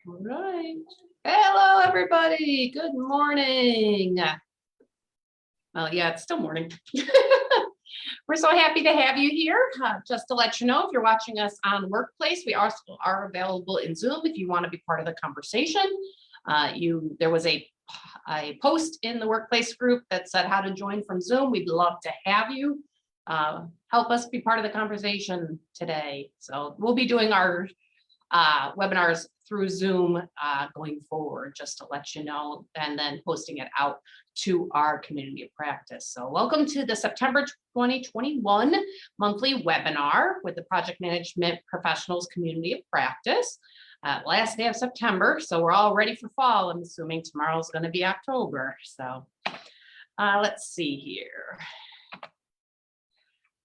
All right. Hello, everybody. Good morning. Well, yeah, it's still morning. We're so happy to have you here. Just to let you know, if you're watching us on Workplace, we also are available in Zoom if you want to be part of the conversation. There was a post in the Workplace group that said how to join from Zoom. We'd love to have you help us be part of the conversation today. So we'll be doing our webinars through Zoom going forward, just to let you know, and then posting it out to our community of practice. So welcome to the September 2021 monthly webinar with the Project Management Professionals Community of Practice. Last day of September, so we're all ready for fall. I'm assuming tomorrow's going to be October. So let's see here.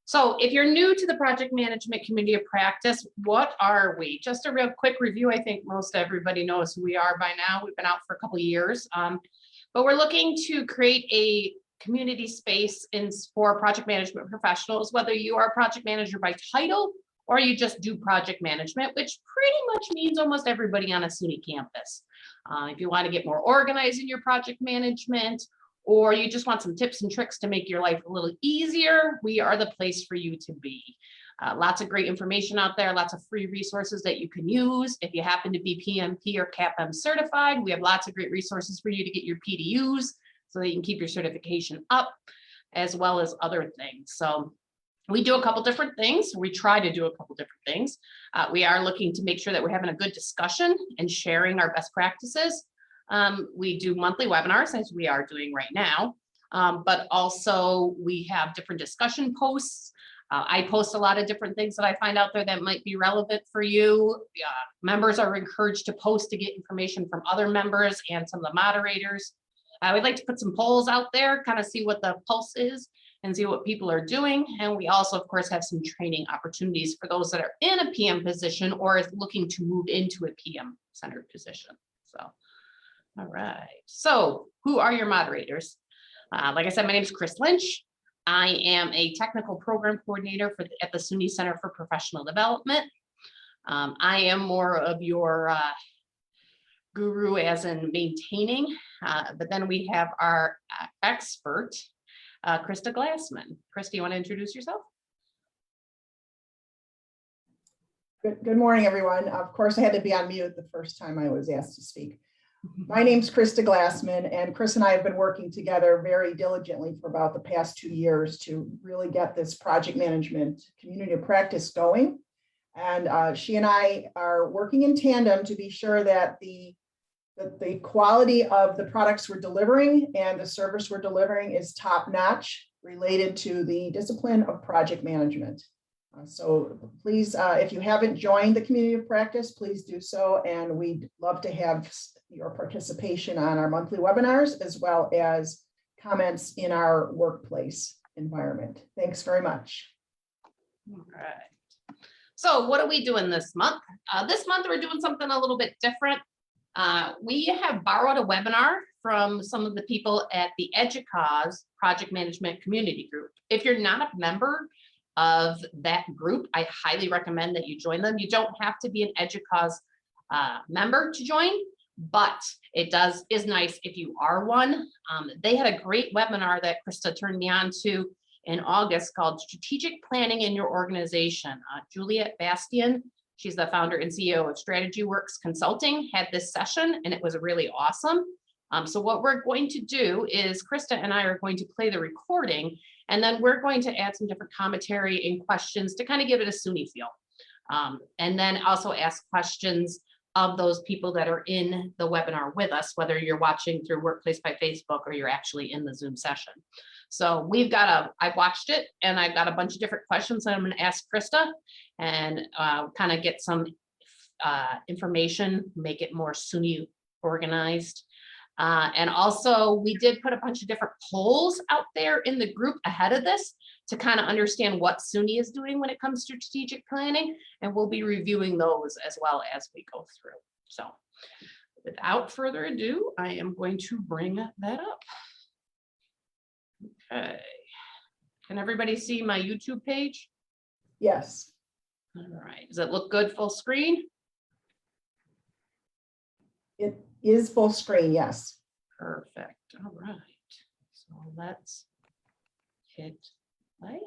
So if you're new to the Project Management Community of Practice, what are we? Just a real quick review. I think most everybody knows who we are by now. We've been out for a couple of years, but we're looking to create a community space for project management professionals, whether you are a project manager by title or you just do project management, which pretty much means almost everybody on a SUNY campus. If you want to get more organized in your project management, or you just want some tips and tricks to make your life a little easier, we are the place for you to be. Lots of great information out there, lots of free resources that you can use. If you happen to be PMP or CAPM certified, we have lots of great resources for you to get your PDUs so that you can keep your certification up, as well as other things. So we do a couple different things. We try to do a couple different things. We are looking to make sure that we're having a good discussion and sharing our best practices. We do monthly webinars, as we are doing right now, but also we have different discussion posts. I post a lot of different things that I find out there that might be relevant for you. Members are encouraged to post to get information from other members and some of the moderators. We'd like to put some polls out there, kind of see what the pulse is and see what people are doing. And we also, of course, have some training opportunities for those that are in a PM position or is looking to move into a PM-centered position. So. All right, so who are your moderators? Like I said, my name is Kris Lynch. I am a technical program coordinator at the SUNY Center for Professional Development. I am more of your guru as in maintaining, but then we have our expert, Christa Glassman. Christa, you want to introduce yourself? Good morning, everyone. Of course, I had to be on mute the first time I was asked to speak. My name's Christa Glassman, and Kris and I have been working together very diligently for about the past 2 years to really get this project management community of practice going. And she and I are working in tandem to be sure that the quality of the products we're delivering and the service we're delivering is top-notch related to the discipline of project management. So please, if you haven't joined the community of practice, please do so. And we'd love to have your participation on our monthly webinars, as well as comments in our workplace environment. Thanks very much. All right. So what are we doing this month? This month, we're doing something a little bit different. We have borrowed a webinar from some of the people at the Educause Project Management Community Group. If you're not a member of that group, I highly recommend that you join them. You don't have to be an Educause member to join, but it is nice if you are one. They had a great webinar that Christa turned me on to in August called Strategic Planning in Your Organization. Juliette, Bastian, she's the founder and CEO of Strategy Works Consulting, had this session, and it was really awesome. So what we're going to do is Christa and I are going to play the recording, and then we're going to add some different commentary and questions to kind of give it a SUNY feel. And then also ask questions of those people that are in the webinar with us, whether you're watching through Workplace by Facebook or you're actually in the Zoom session. So I've watched it, and I've got a bunch of different questions that I'm going to ask Christa and kind of get some information, make it more SUNY organized. And also we did put a bunch of different polls out there in the group ahead of this to kind of understand what SUNY is doing when it comes to strategic planning. And we'll be reviewing those as well as we go through. So without further ado, I am going to bring that up. Okay. Can everybody see my YouTube page? Yes. All right. Does it look good full screen? It is full screen, yes. Perfect. All right. So let's hit play.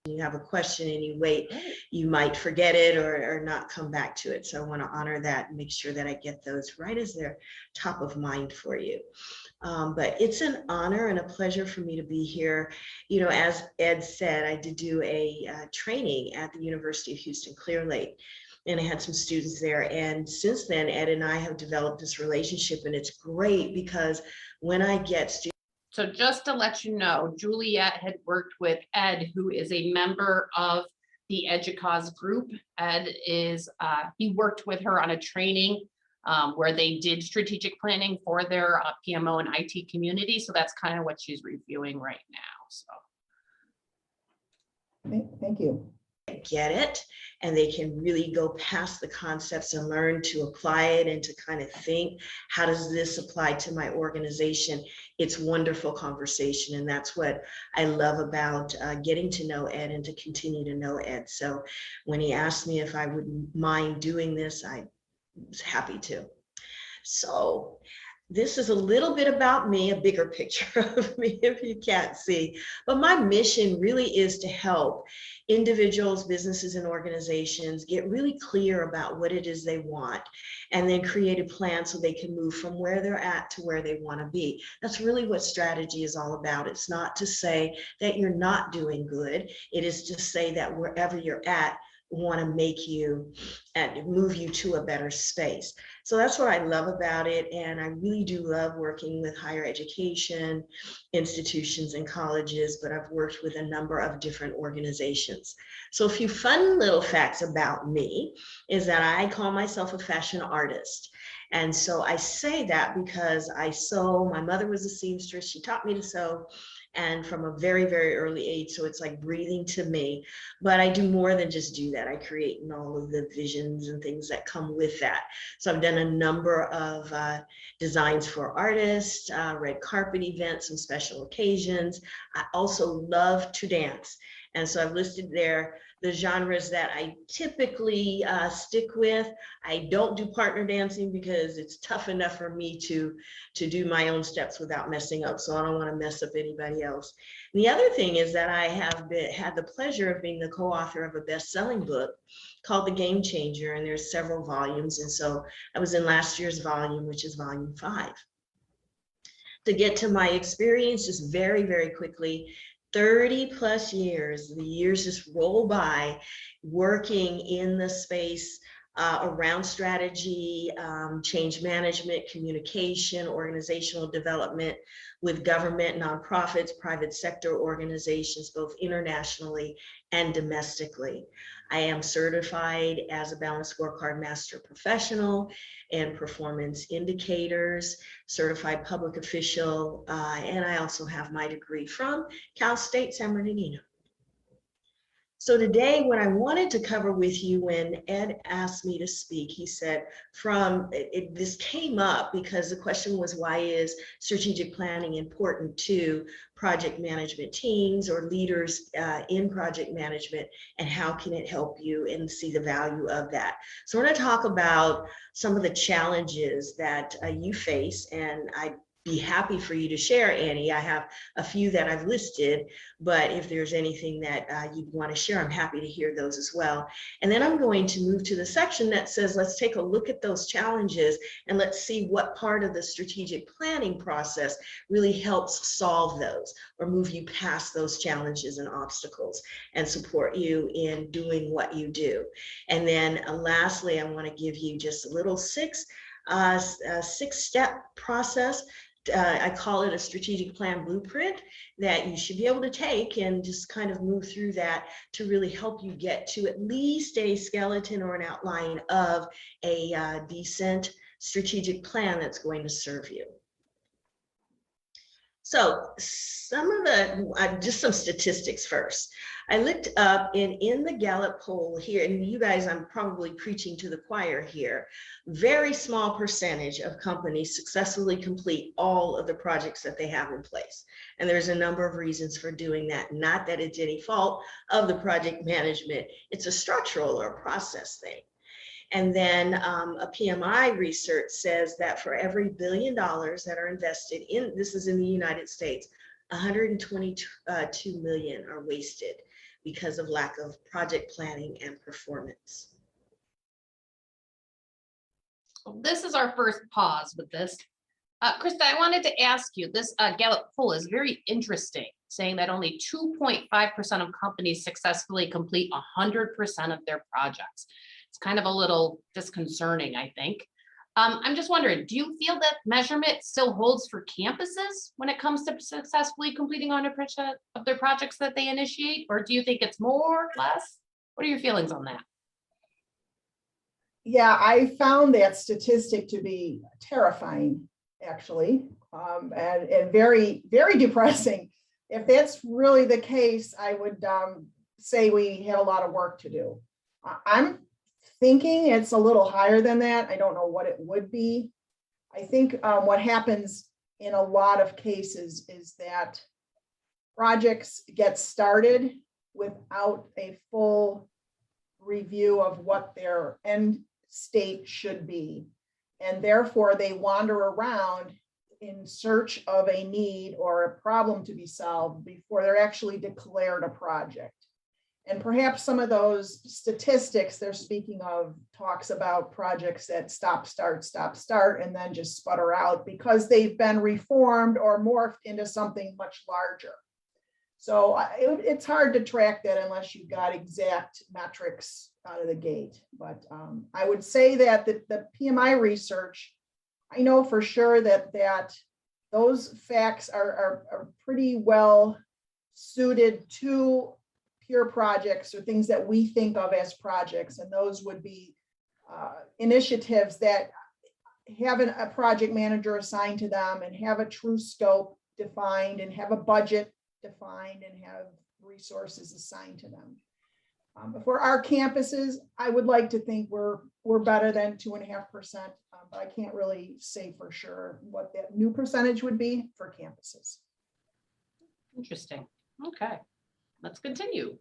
You have a question and you wait, Great. you might forget it or not come back to it. So I want to honor that and make sure that I get those right as they're top of mind for you. But it's an honor and a pleasure for me to be here. You know, as Ed said, I did do a training at the University of Houston Clear Lake, and I had some students there. And since then, Ed and I have developed this relationship, and it's great because when I get students. So just to let you know, Juliette had worked with Ed, who is a member of the Educause group. Ed is, he worked with her on a training where they did strategic planning for their PMO and IT community. So that's kind of what she's reviewing right now. So. Thank you. Get it, and they can really go past the concepts and learn to apply it and to kind of think, how does this apply to my organization? It's wonderful conversation, and that's what I love about getting to know Ed and to continue to know Ed. So when he asked me if I wouldn't mind doing this, I was happy to. So this is a little bit about me, a bigger picture of me if you can't see, but my mission really is to help individuals, businesses, and organizations get really clear about what it is they want and then create a plan so they can move from where they're at to where they want to be. That's really what strategy is all about. It's not to say that you're not doing good. It is to say that wherever you're at, want to make you and move you to a better space. So that's what I love about it. And I really do love working with higher education institutions and colleges, but I've worked with a number of different organizations. So a few fun little facts about me is that I call myself a fashion artist. And so I say that because I sew. My mother was a seamstress. She taught me to sew, and from a very, very early age. So it's like breathing to me. But I do more than just do that. I create in all of the visions and things that come with that. So I've done a number of designs for artists, red carpet events, some special occasions. I also love to dance. And so I've listed there the genres that I typically stick with. I don't do partner dancing because it's tough enough for me to do my own steps without messing up. So I don't want to mess up anybody else. And the other thing is that I have had the pleasure of being the co-author of a best-selling book called The Game Changer, and there's several volumes. And so I was in last year's volume, which is volume 5. To get to my experience just very, very quickly, 30 plus years, the years just roll by working in the space around strategy, change management, communication, organizational development with government, nonprofits, private sector organizations, both internationally and domestically. I am certified as a Balanced Scorecard Master Professional and Performance Indicators, certified public official, and I also have my degree from Cal State San Bernardino. So today, what I wanted to cover with you, when Ed asked me to speak, he said, this came up because the question was, why is strategic planning important to project management teams or leaders in project management, and how can it help you and see the value of that? So we're going to talk about some of the challenges that you face, and I'd be happy for you to share, Annie. I have a few that I've listed, but if there's anything that you'd want to share, I'm happy to hear those as well. And then I'm going to move to the section that says, let's take a look at those challenges and let's see what part of the strategic planning process really helps solve those or move you past those challenges and obstacles and support you in doing what you do. And then lastly, I want to give you just a little six-step process. I call it a strategic plan blueprint that you should be able to take and just kind of move through that to really help you get to at least a skeleton or an outline of a decent strategic plan that's going to serve you. So some of the, just some statistics first. I looked up in the Gallup poll here, and you guys, I'm probably preaching to the choir here, very small percentage of companies successfully complete all of the projects that they have in place. And there's a number of reasons for doing that. Not that it's any fault of the project management, it's a structural or a process thing. And then a PMI research says that for every $1 billion that are invested in, this is in the United States, 122 million are wasted because of lack of project planning and performance. This is our first pause with this. Krista, I wanted to ask you, this Gallup poll is very interesting, saying that only 2.5% of companies successfully complete 100% of their projects. It's kind of a little disconcerting, I think. I'm just wondering, do you feel that measurement still holds for campuses when it comes to successfully completing 100% of their projects that they initiate? Or do you think it's more, less? What are your feelings on that? Yeah, I found that statistic to be terrifying, actually, and very, very depressing. If that's really the case, I would say we had a lot of work to do. I'm thinking it's a little higher than that. I don't know what it would be. I think what happens in a lot of cases is that projects get started without a full review of what their end state should be. And therefore they wander around in search of a need or a problem to be solved before they're actually declared a project. And perhaps some of those statistics they're speaking of talks about projects that stop, start, and then just sputter out because they've been reformed or morphed into something much larger. So it's hard to track that unless you've got exact metrics out of the gate. But I would say that the PMI research, I know for sure that those facts are pretty well suited to pure projects or things that we think of as projects. And those would be initiatives that have a project manager assigned to them and have a true scope defined and have a budget defined and have resources assigned to them. For our campuses, I would like to think we're better than 2.5%, but I can't really say for sure what that new percentage would be for campuses. Interesting. Okay, let's continue.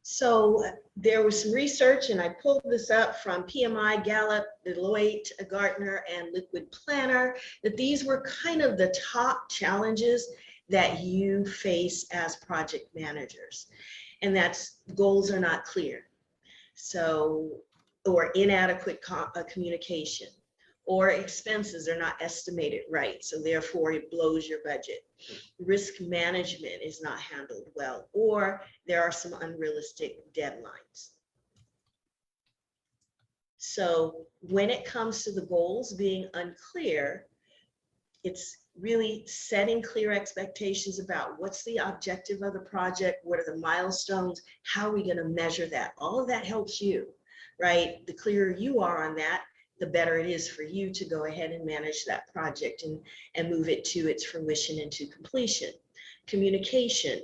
So there was some research, and I pulled this up from PMI, Gallup, Deloitte, Gartner, and Liquid Planner, that these were kind of the top challenges that you face as project managers. And that's goals are not clear. So, or inadequate communication, or expenses are not estimated right. So therefore it blows your budget. Risk management is not handled well, or there are some unrealistic deadlines. So when it comes to the goals being unclear, it's really setting clear expectations about what's the objective of the project, what are the milestones, how are we going to measure that? All of that helps you, right? The clearer you are on that, the better it is for you to go ahead and manage that project and move it to its fruition and to completion. Communication.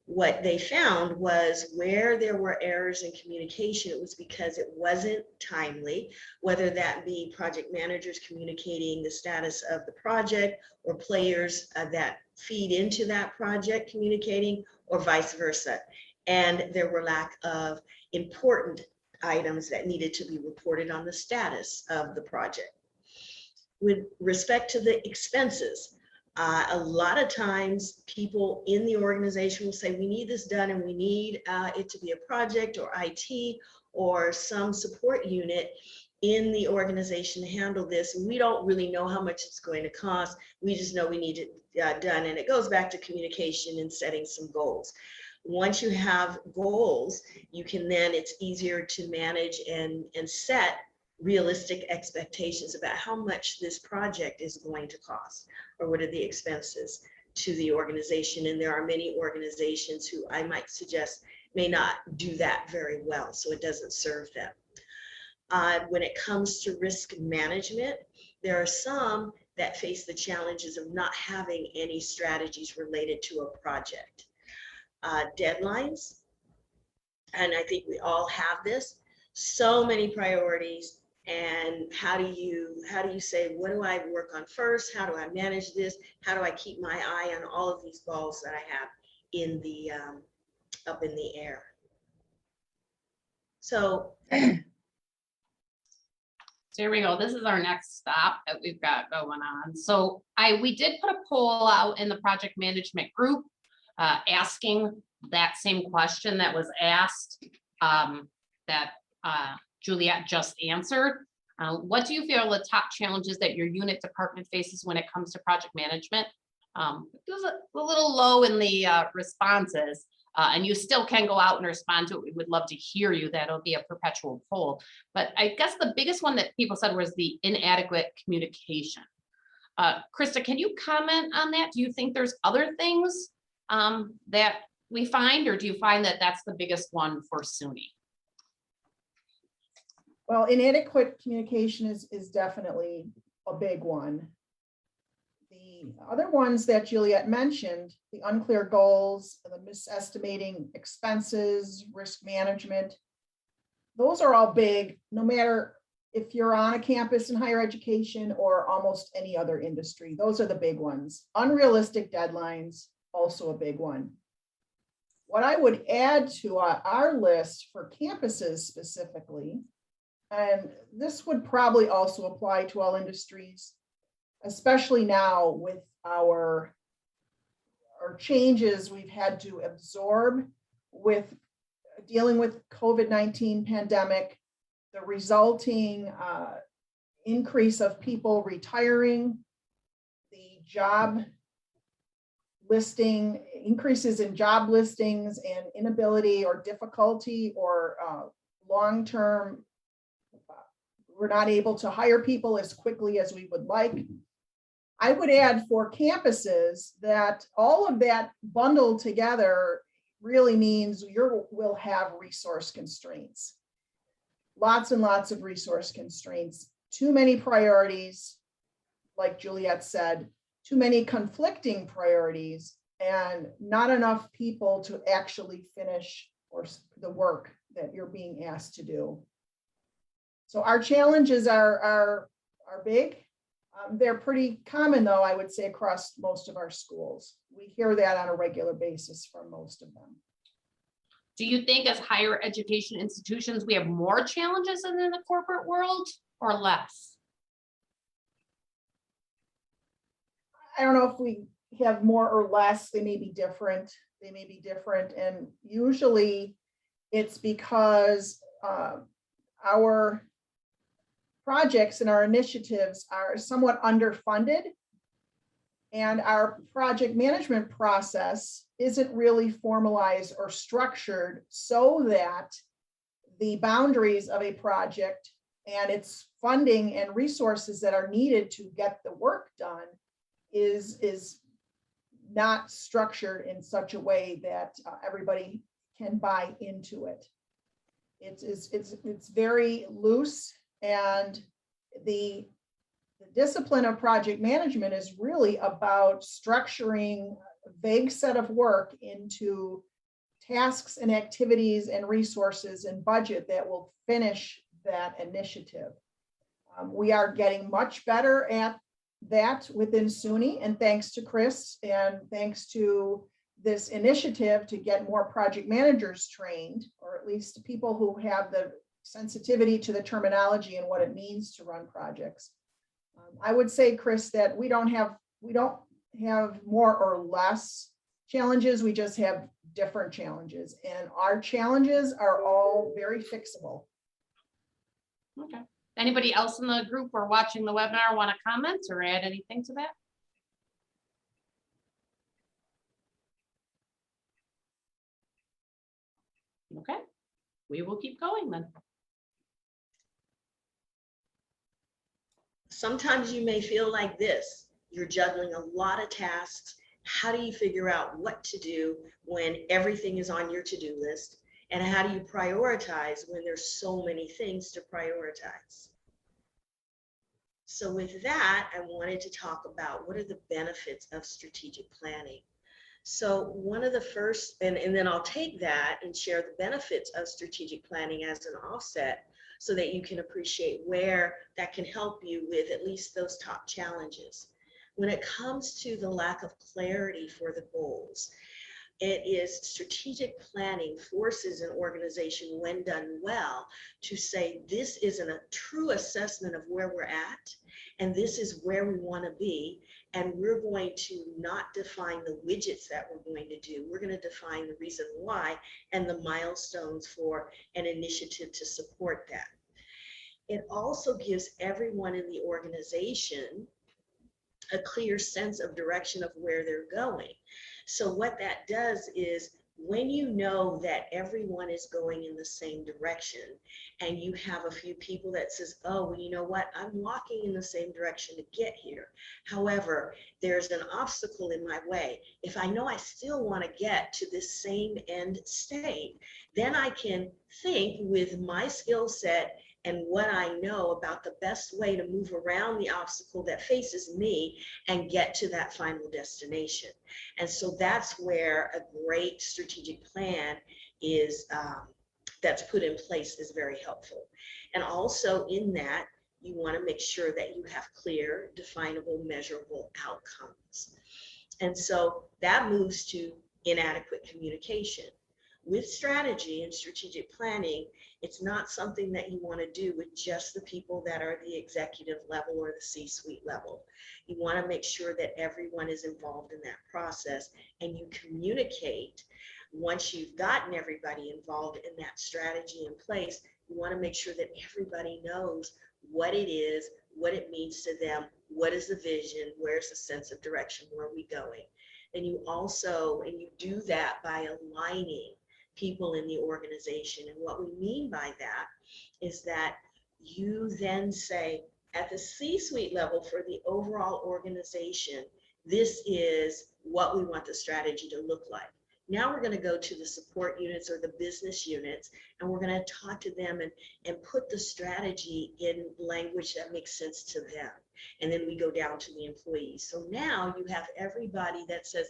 What they found was where there were errors in communication, it was because it wasn't timely, whether that be project managers communicating the status of the project or players that feed into that project communicating, or vice versa. And there were lack of important items that needed to be reported on the status of the project. With respect to the expenses, a lot of times people in the organization will say, we need this done and we need it to be a project or IT or some support unit in the organization to handle this. We don't really know how much it's going to cost. We just know we need it done. And it goes back to communication and setting some goals. Once you have goals, you can then, it's easier to manage and set realistic expectations about how much this project is going to cost, or what are the expenses to the organization. And there are many organizations who I might suggest may not do that very well, so it doesn't serve them. When it comes to risk management, there are some that face the challenges of not having any strategies related to a project. Deadlines, and I think we all have this, so many priorities. And how do you say, what do I work on first? How do I manage this? How do I keep my eye on all of these balls that I have in the up in the air? So So here we go. This is our next stop that we've got going on. So we did put a poll out in the project management group asking that same question that was asked that Juliette just answered. What do you feel are the top challenges that your unit department faces when it comes to project management? It was a little low in the responses. And you still can go out and respond to it. We would love to hear you. That'll be a perpetual poll. But I guess the biggest one that people said was the inadequate communication. Christa, can you comment on that? Do you think there's other things that we find, or do you find that that's the biggest one for SUNY? Well, inadequate communication is definitely a big one. The other ones that Juliette mentioned, the unclear goals, the misestimating expenses, risk management, those are all big, no matter if you're on a campus in higher education or almost any other industry. Those are the big ones. Unrealistic deadlines, also a big one. What I would add to our list for campuses specifically, and this would probably also apply to all industries, especially now with our changes we've had to absorb with dealing with COVID-19 pandemic, the resulting increase of people retiring, the job listing, increases in job listings and inability or difficulty or long-term, we're not able to hire people as quickly as we would like. I would add for campuses that all of that bundled together really means we'll have resource constraints. Lots and lots of resource constraints, too many priorities, like Juliette said, too many conflicting priorities, and not enough people to actually finish the work that you're being asked to do. So our challenges are big. They're pretty common, though, I would say, across most of our schools. We hear that on a regular basis from most of them. Do you think as higher education institutions, we have more challenges than in the corporate world or less? I don't know if we have more or less. They may be different. And usually it's because our projects and our initiatives are somewhat underfunded, and our project management process isn't really formalized or structured so that the boundaries of a project and its funding and resources that are needed to get the work done is not structured in such a way that everybody can buy into it. It's very loose, and the discipline of project management is really about structuring a vague set of work into tasks and activities and resources and budget that will finish that initiative. We are getting much better at that within SUNY, and thanks to Kris and thanks to this initiative to get more project managers trained, or at least people who have the sensitivity to the terminology and what it means to run projects. I would say, Kris, that we don't have more or less challenges. We just have different challenges, and our challenges are all very fixable. Okay. Anybody else in the group or watching the webinar want to comment or add anything to that? Okay, we will keep going then. sometimes you may feel like this. You're juggling a lot of tasks. How do you figure out what to do when everything is on your to-do list? And how do you prioritize when there's so many things to prioritize? So with that, I wanted to talk about what are the benefits of strategic planning. So one of the first, and then I'll take that and share the benefits of strategic planning as an offset so that you can appreciate where that can help you with at least those top challenges. When it comes to the lack of clarity for the goals, It is strategic planning forces an organization, when done well, to say this is a true assessment of where we're at, and this is where we want to be. And we're going to not define the widgets that we're going to do. We're going to define the reason why and the milestones for an initiative to support that. It also gives everyone in the organization a clear sense of direction of where they're going. So what that does is, when you know that everyone is going in the same direction, and you have a few people that says, oh, well, you know what, I'm walking in the same direction to get here. However, there's an obstacle in my way. If I know I still want to get to this same end state, then I can think with my skill set and what I know about the best way to move around the obstacle that faces me and get to that final destination. And so that's where a great strategic plan is, that's put in place, is very helpful. And also in that, you want to make sure that you have clear, definable, measurable outcomes. And so that moves to inadequate communication. With strategy and strategic planning, it's not something that you want to do with just the people that are the executive level or the C-suite level. You want to make sure that everyone is involved in that process, and you communicate. Once you've gotten everybody involved in that strategy in place, you want to make sure that everybody knows what it is, what it means to them, what is the vision, where's the sense of direction, where are we going. And you also, and you do that by aligning people in the organization. And what we mean by that is that you then say, at the C-suite level for the overall organization, this is what we want the strategy to look like. Now we're going to go to the support units or the business units, and we're going to talk to them and put the strategy in language that makes sense to them. And then we go down to the employees. So now you have everybody that says,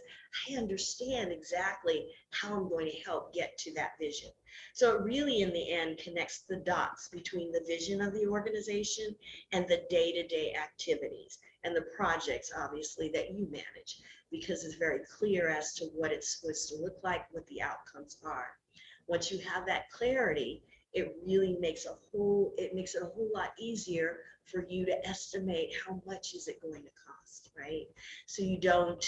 I understand exactly how I'm going to help get to that vision. So it really, in the end, connects the dots between the vision of the organization and the day-to-day activities and the projects, obviously, that you manage, because it's very clear as to what it's supposed to look like, what the outcomes are. Once you have that clarity, it really makes it a whole lot easier for you to estimate how much is it going to cost, right? So you don't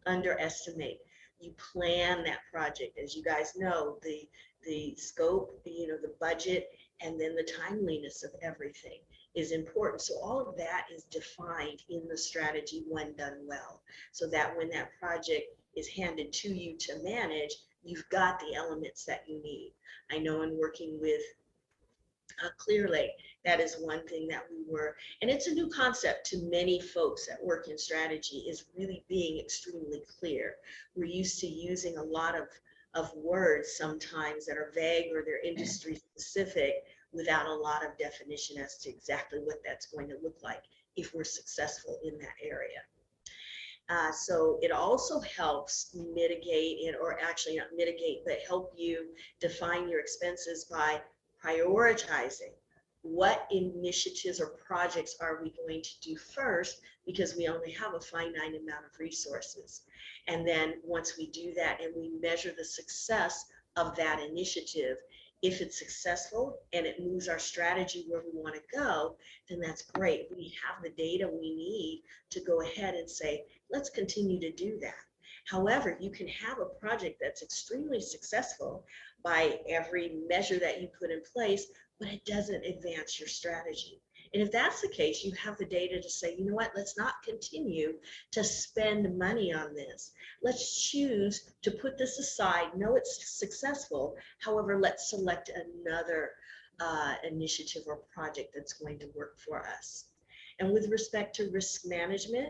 underestimate. You plan that project. As you guys know, the scope, the budget, and then the timeliness of everything is important. So all of that is defined in the strategy when done well, so that when that project is handed to you to manage, you've got the elements that you need. I know in working with Clear Lake, that is one thing that we were, and it's a new concept to many folks that work in strategy, is really being extremely clear. We're used to using a lot of words sometimes that are vague or they're industry specific without a lot of definition as to exactly what that's going to look like if we're successful in that area. So it also helps mitigate, or actually not mitigate, but help you define your expenses by prioritizing what initiatives or projects are we going to do first, because we only have a finite amount of resources. And then once we do that and we measure the success of that initiative, if it's successful and it moves our strategy where we want to go, then that's great. We have the data we need to go ahead and say, let's continue to do that. However, you can have a project that's extremely successful by every measure that you put in place, but it doesn't advance your strategy. And if that's the case, you have the data to say, you know what, let's not continue to spend money on this. Let's choose to put this aside. No, it's successful. However, let's select another initiative or project that's going to work for us. And with respect to risk management,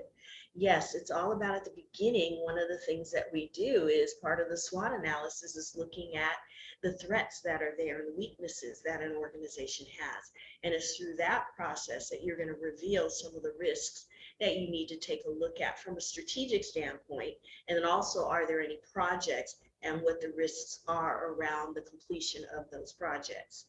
yes, it's all about, at the beginning, one of the things that we do is part of the SWOT analysis is looking at the threats that are there and the weaknesses that an organization has. And it's through that process that you're going to reveal some of the risks that you need to take a look at from a strategic standpoint. And then also, are there any projects and what the risks are around the completion of those projects.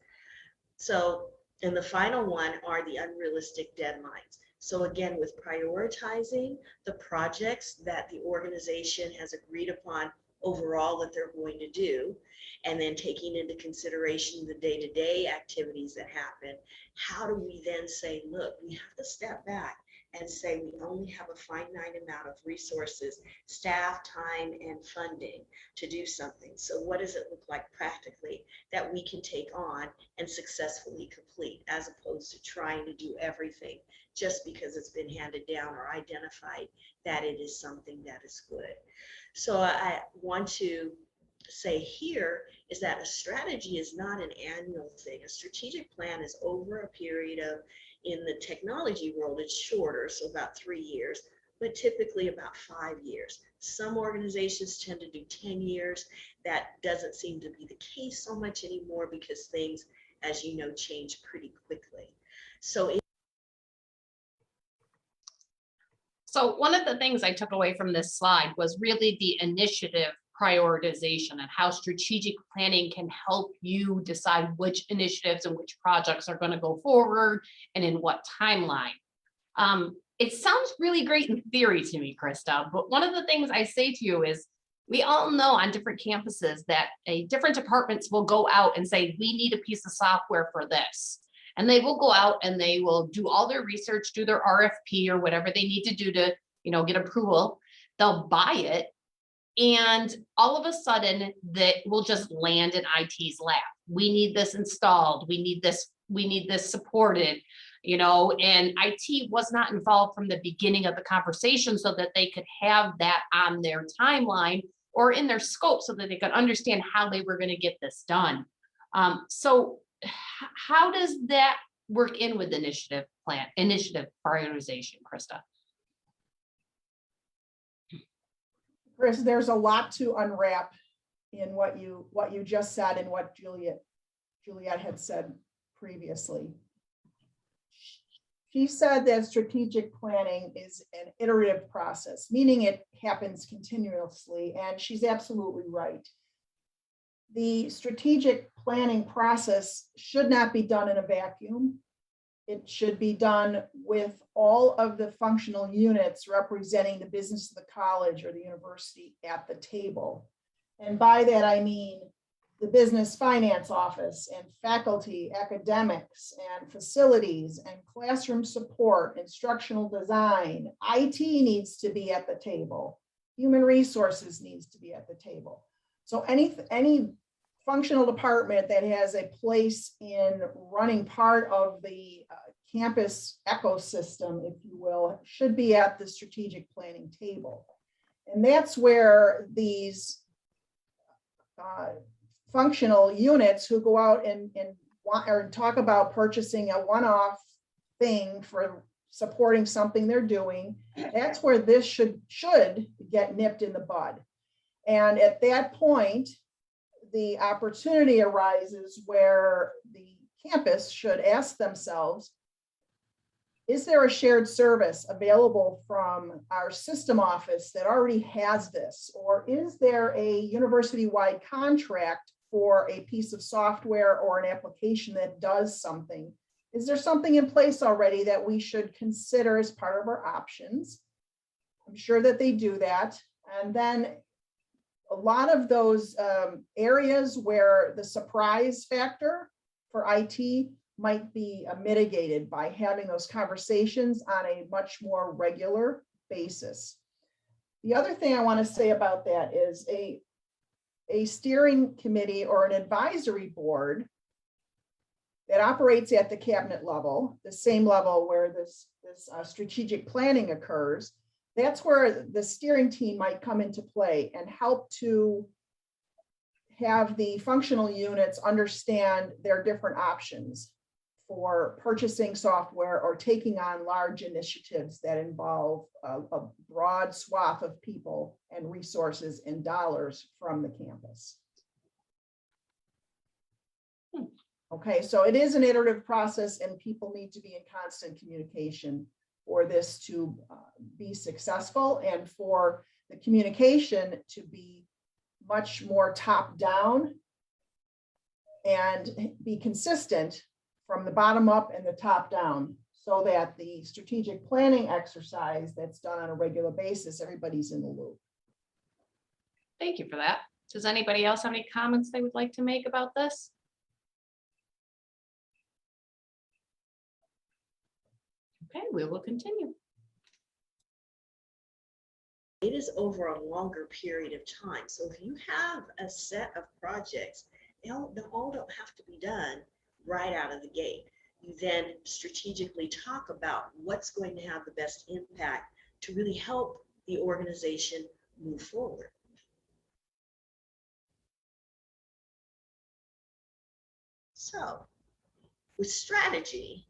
So, and the final one are the unrealistic deadlines. So again, with prioritizing the projects that the organization has agreed upon overall that they're going to do, and then taking into consideration the day-to-day activities that happen, how do we then say, look, we have to step back and say we only have a finite amount of resources, staff, time, and funding to do something. So what does it look like practically that we can take on and successfully complete, as opposed to trying to do everything just because it's been handed down or identified that it is something that is good. So I want to say here is that a strategy is not an annual thing. A strategic plan is over a period of, in the technology world, it's shorter, so about 3 years, but typically about 5 years. Some organizations tend to do 10 years. That doesn't seem to be the case so much anymore because things, as you know, change pretty quickly. So one of the things I took away from this slide was really the initiative prioritization and how strategic planning can help you decide which initiatives and which projects are going to go forward and in what timeline. It sounds really great in theory to me, Christa, but one of the things I say to you is we all know on different campuses that different departments will go out and say, we need a piece of software for this. And they will go out and they will do all their research, do their RFP or whatever they need to do to, get approval. They'll buy it. And all of a sudden that will just land in IT's lap. We need this installed. We need this supported, and IT was not involved from the beginning of the conversation so that they could have that on their timeline or in their scope so that they could understand how they were going to get this done. So how does that work in with initiative prioritization, Christa? Kris, there's a lot to unwrap in what you just said and what Juliette had said previously. She said that strategic planning is an iterative process, meaning it happens continuously, and she's absolutely right. The strategic planning process should not be done in a vacuum. It should be done with all of the functional units representing the business of the college or the university at the table. And by that, I mean the business finance office and faculty, academics and facilities and classroom support, instructional design. IT needs to be at the table. Human resources needs to be at the table. So any functional department that has a place in running part of the campus ecosystem, if you will, should be at the strategic planning table. And that's where these functional units who go out and talk about purchasing a one-off thing for supporting something they're doing, that's where this should get nipped in the bud. And at that point, the opportunity arises where the campus should ask themselves, is there a shared service available from our system office that already has this? Or is there a university-wide contract for a piece of software or an application that does something? Is there something in place already that we should consider as part of our options? I'm sure that they do that. And then a lot of those areas where the surprise factor for IT might be mitigated by having those conversations on a much more regular basis. The other thing I want to say about that is a steering committee or an advisory board that operates at the cabinet level, the same level where this strategic planning occurs. That's where the steering team might come into play and help to have the functional units understand their different options for purchasing software or taking on large initiatives that involve a broad swath of people and resources and dollars from the campus. Okay, so it is an iterative process and people need to be in constant communication for this to be successful and for the communication to be much more top down and be consistent from the bottom up and the top down, so that the strategic planning exercise that's done on a regular basis, everybody's in the loop. Thank you for that. Does anybody else have any comments they would like to make about this? Okay, we will continue. It is over a longer period of time. So if you have a set of projects, they all don't have to be done right out of the gate. You then strategically talk about what's going to have the best impact to really help the organization move forward. So with strategy,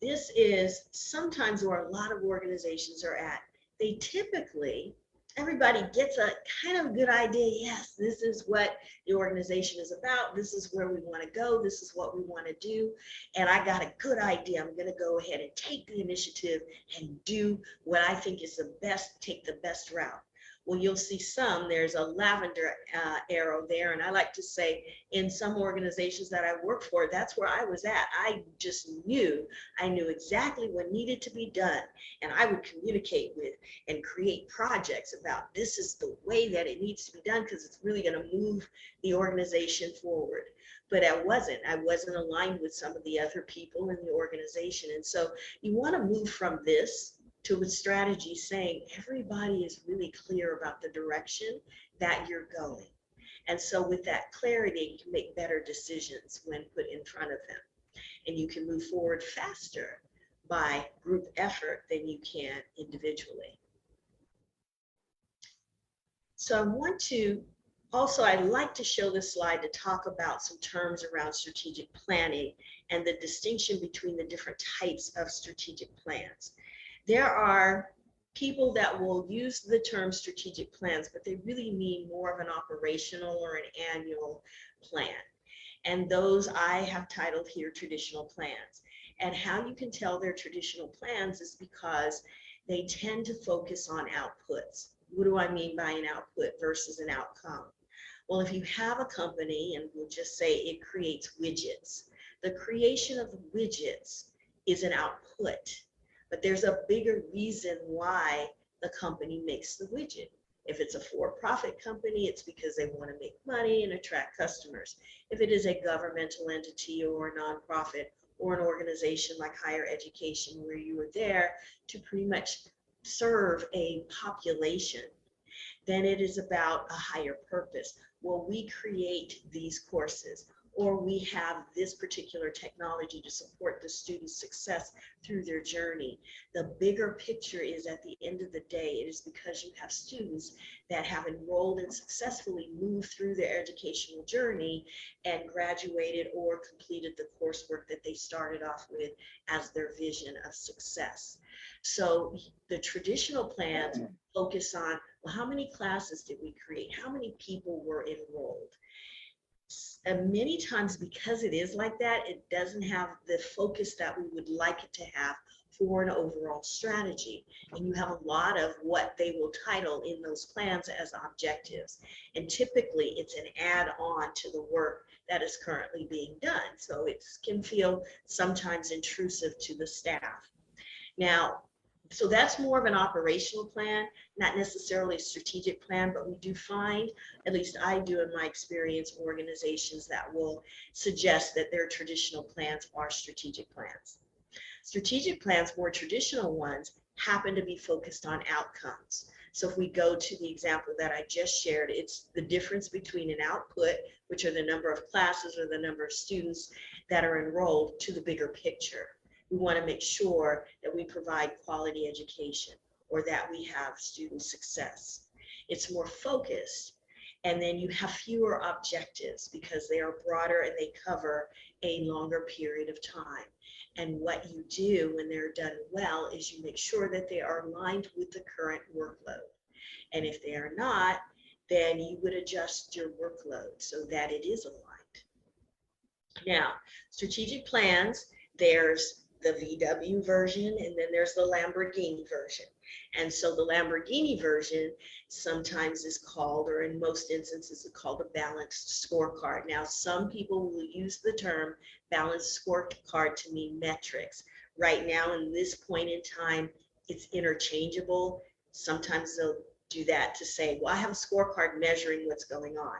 this is sometimes where a lot of organizations are at. They typically, everybody gets a kind of good idea. Yes, this is what the organization is about. This is where we want to go. This is what we want to do. And I got a good idea. I'm going to go ahead and take the initiative and do what I think is the best, take the best route. Well, you'll see there's a lavender arrow there. And I like to say in some organizations that I work for, that's where I was at. I just knew, I knew exactly what needed to be done. And I would communicate with and create projects about this is the way that it needs to be done because it's really going to move the organization forward. But I wasn't aligned with some of the other people in the organization. And so you want to move from this to a strategy saying everybody is really clear about the direction that you're going. And so with that clarity, you can make better decisions when put in front of them. And you can move forward faster by group effort than you can individually. So I want to also, I'd like to show this slide to talk about some terms around strategic planning and the distinction between the different types of strategic plans. There are people that will use the term strategic plans, but they really mean more of an operational or an annual plan. And those I have titled here traditional plans. And how you can tell they're traditional plans is because they tend to focus on outputs. What do I mean by an output versus an outcome? Well, if you have a company and we'll just say it creates widgets, the creation of the widgets is an output. But there's a bigger reason why the company makes the widget. If it's a for-profit company, it's because they want to make money and attract customers. If it is a governmental entity or a nonprofit or an organization like higher education where you are there to pretty much serve a population, then it is about a higher purpose. Well, we create these courses, or we have this particular technology to support the student's success through their journey. The bigger picture is at the end of the day, it is because you have students that have enrolled and successfully moved through their educational journey and graduated or completed the coursework that they started off with as their vision of success. So the traditional plans focus on, well, how many classes did we create? How many people were enrolled? And many times, because it is like that, it doesn't have the focus that we would like it to have for an overall strategy. And you have a lot of what they will title in those plans as objectives. And typically it's an add-on to the work that is currently being done. So it can feel sometimes intrusive to the staff. Now, so that's more of an operational plan, not necessarily a strategic plan, but we do find, at least I do in my experience, organizations that will suggest that their traditional plans are strategic plans. Strategic plans, more traditional ones, happen to be focused on outcomes. So if we go to the example that I just shared, it's the difference between an output, which are the number of classes or the number of students that are enrolled, to the bigger picture. We want to make sure that we provide quality education or that we have student success. It's more focused, and then you have fewer objectives because they are broader and they cover a longer period of time. And what you do when they're done well is you make sure that they are aligned with the current workload. And if they are not, then you would adjust your workload so that it is aligned. Now, strategic plans, there's the VW version, and then there's the Lamborghini version. And so the Lamborghini version sometimes is called, or in most instances, is called a balanced scorecard. Now, some people will use the term balanced scorecard to mean metrics. Right now, in this point in time, it's interchangeable. Sometimes they'll do that to say, well, I have a scorecard measuring what's going on.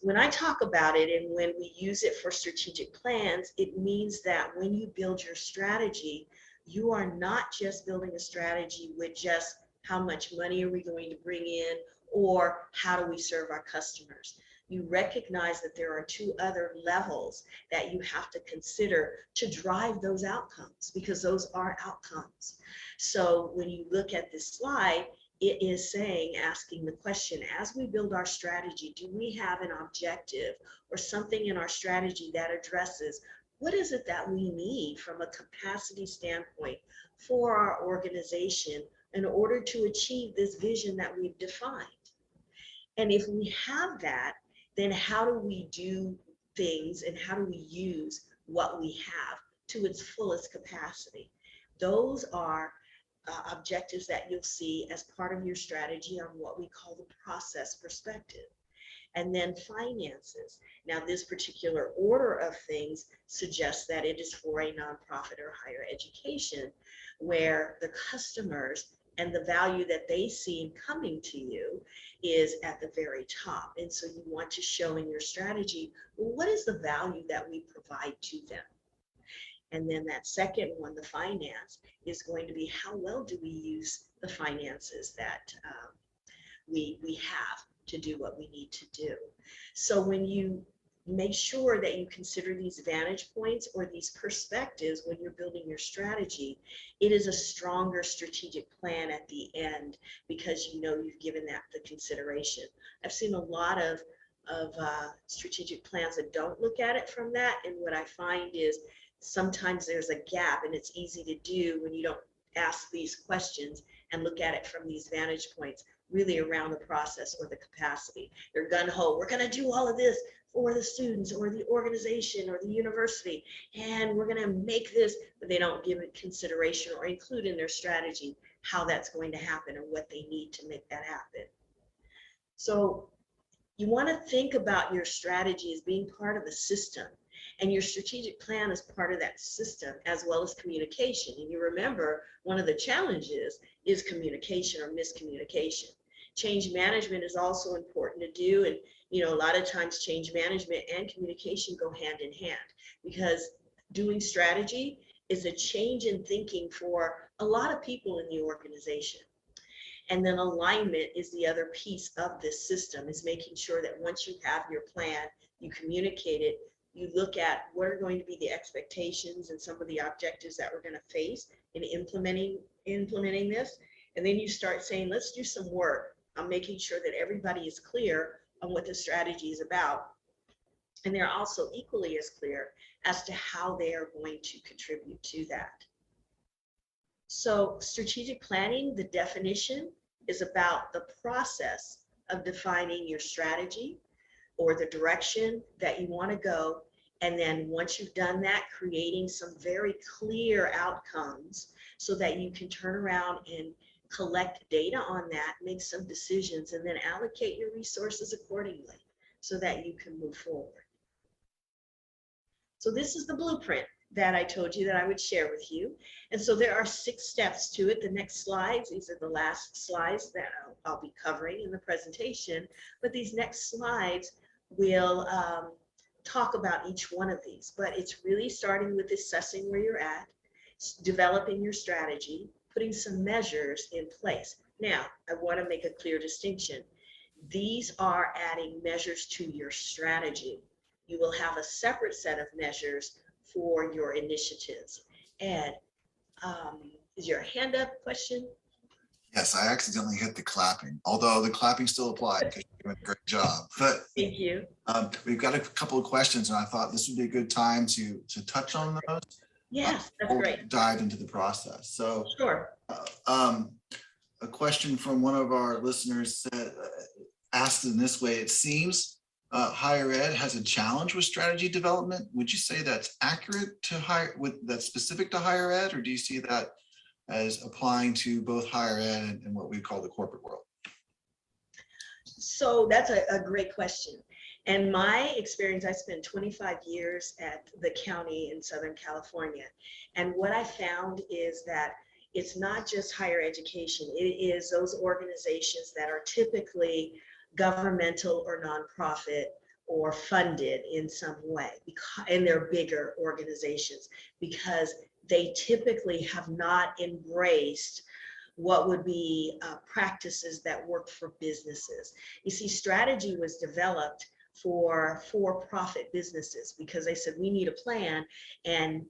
When I talk about it and when we use it for strategic plans, it means that when you build your strategy, you are not just building a strategy with just how much money are we going to bring in or how do we serve our customers. You recognize that there are two other levels that you have to consider to drive those outcomes, because those are outcomes. So when you look at this slide, it is saying, asking the question, as we build our strategy, do we have an objective or something in our strategy that addresses what is it that we need from a capacity standpoint for our organization in order to achieve this vision that we've defined? And if we have that, then how do we do things and how do we use what we have to its fullest capacity? Those are objectives that you'll see as part of your strategy on what we call the process perspective. And then finances. Now, this particular order of things suggests that it is for a nonprofit or higher education, where the customers and the value that they see in coming to you is at the very top. And so you want to show in your strategy, well, what is the value that we provide to them? And then that second one, the finance, is going to be how well do we use the finances that we have to do what we need to do. So when you make sure that you consider these vantage points or these perspectives when you're building your strategy, it is a stronger strategic plan at the end because you know you've given that the consideration. I've seen a lot of strategic plans that don't look at it from that, and what I find is sometimes there's a gap, and it's easy to do when you don't ask these questions and look at it from these vantage points really around the process or the capacity. They're gung-ho, we're going to do all of this for the students or the organization or the university, and we're going to make this, but they don't give it consideration or include in their strategy how that's going to happen or what they need to make that happen. So you want to think about your strategy as being part of a system, and your strategic plan is part of that system, as well as communication. And you remember, one of the challenges is communication or miscommunication. Change management is also important to do, and a lot of times change management and communication go hand in hand, because doing strategy is a change in thinking for a lot of people in the organization. And then alignment is the other piece of this system, is making sure that once you have your plan, you communicate it, you look at what are going to be the expectations and some of the objectives that we're going to face in implementing this. And then you start saying, let's do some work on making sure that everybody is clear on what the strategy is about. And they're also equally as clear as to how they are going to contribute to that. So strategic planning, the definition is about the process of defining your strategy or the direction that you want to go. And then once you've done that, creating some very clear outcomes so that you can turn around and collect data on that, make some decisions, and then allocate your resources accordingly so that you can move forward. So this is the blueprint that I told you that I would share with you. And so there are 6 steps to it. The next slides, these are the last slides that I'll be covering in the presentation, but these next slides will talk about each one of these. But it's really starting with assessing where you're at, developing your strategy, putting some measures in place. Now, I want to make a clear distinction. These are adding measures to your strategy. You will have a separate set of measures for your initiatives. Ed, is your hand up question? Yes, I accidentally hit the clapping, although the clapping still applied because you're doing a great job. But Thank you. We've got a couple of questions, and I thought this would be a good time to touch on those. Yes, that's great. Dive into the process. So, Sure. a question from one of our listeners said, asked in this way: it seems higher ed has a challenge with strategy development. Would you say that's accurate to that's specific to higher ed, or do you see that as applying to both higher ed and what we call the corporate world? So that's a great question. And my experience, I spent 25 years at the county in Southern California. And what I found is that it's not just higher education. It is those organizations that are typically governmental or nonprofit or funded in some way, and they're bigger organizations, because they typically have not embraced what would be practices that work for businesses. You see, strategy was developed for-profit businesses because they said we need a plan, and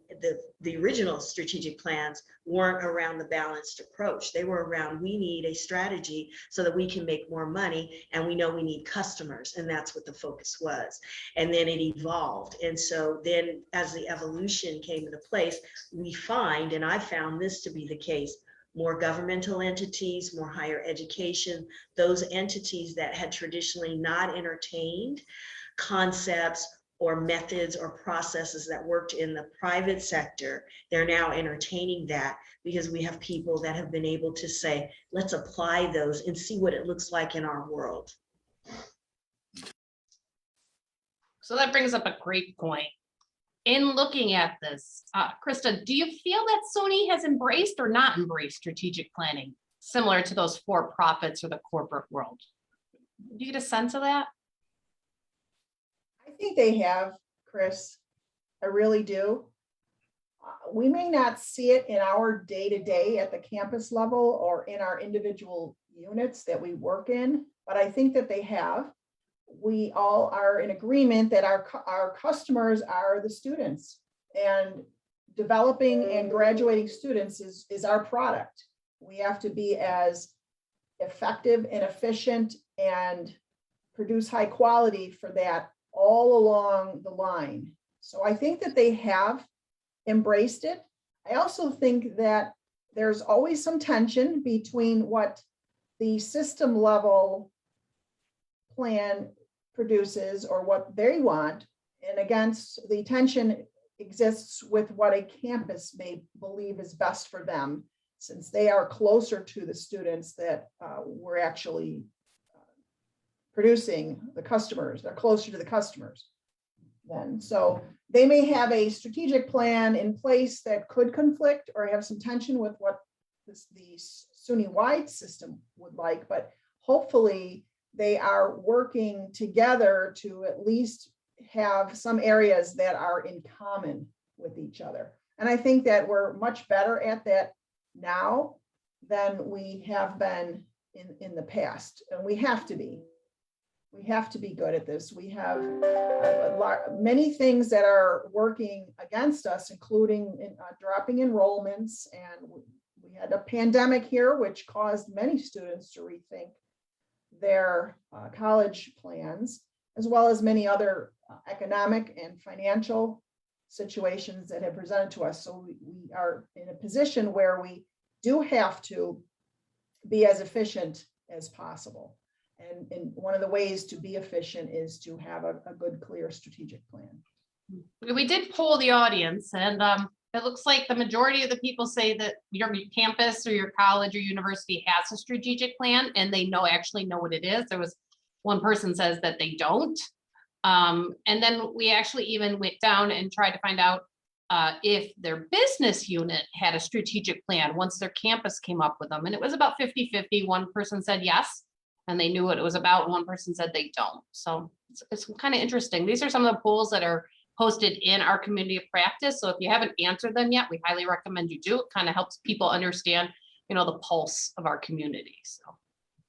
the original strategic plans weren't around the balanced approach. They were around, we need a strategy so that we can make more money, and we know we need customers, and that's what the focus was. And then it evolved, and so then as the evolution came into place, we find, and I found this to be the case, more governmental entities, more higher education, those entities that had traditionally not entertained concepts or methods or processes that worked in the private sector, they're now entertaining that because we have people that have been able to say, let's apply those and see what it looks like in our world. So that brings up a great point. In looking at this, Christa, do you feel that SUNY has embraced or not embraced strategic planning, similar to those for-profits or the corporate world? Do you get a sense of that? I think they have, Kris. I really do. We may not see it in our day-to-day at the campus level or in our individual units that we work in, but I think that they have. We all are in agreement that our customers are the students, and developing and graduating students is our product. We have to be as effective and efficient and produce high quality for that all along the line. So I think that they have embraced it. I also think that there's always some tension between what the system level plan produces or what they want, and against the tension exists with what a campus may believe is best for them, since they are closer to the students that we're actually producing, the customers. They're closer to the customers then. So they may have a strategic plan in place that could conflict or have some tension with what the SUNY-wide system would like, but hopefully they are working together to at least have some areas that are in common with each other. And I think that we're much better at that now than we have been in the past. And we have to be. We have to be good at this. We have many things that are working against us, including dropping enrollments. And we had a pandemic here, which caused many students to rethink their college plans, as well as many other economic and financial situations that have presented to us. So we are in a position where we do have to be as efficient as possible. And one of the ways to be efficient is to have a good, clear strategic plan. We did poll the audience, and it looks like the majority of the people say that your campus or your college or university has a strategic plan and they actually know what it is. There was one person says that they don't. And then we actually even went down and tried to find out if their business unit had a strategic plan once their campus came up with them. And it was about 50-50. One person said yes, and they knew what it was about. And one person said they don't. So it's kind of interesting. These are some of the polls that are posted in our community of practice. So if you haven't answered them yet, we highly recommend you do. It kind of helps people understand, the pulse of our community. So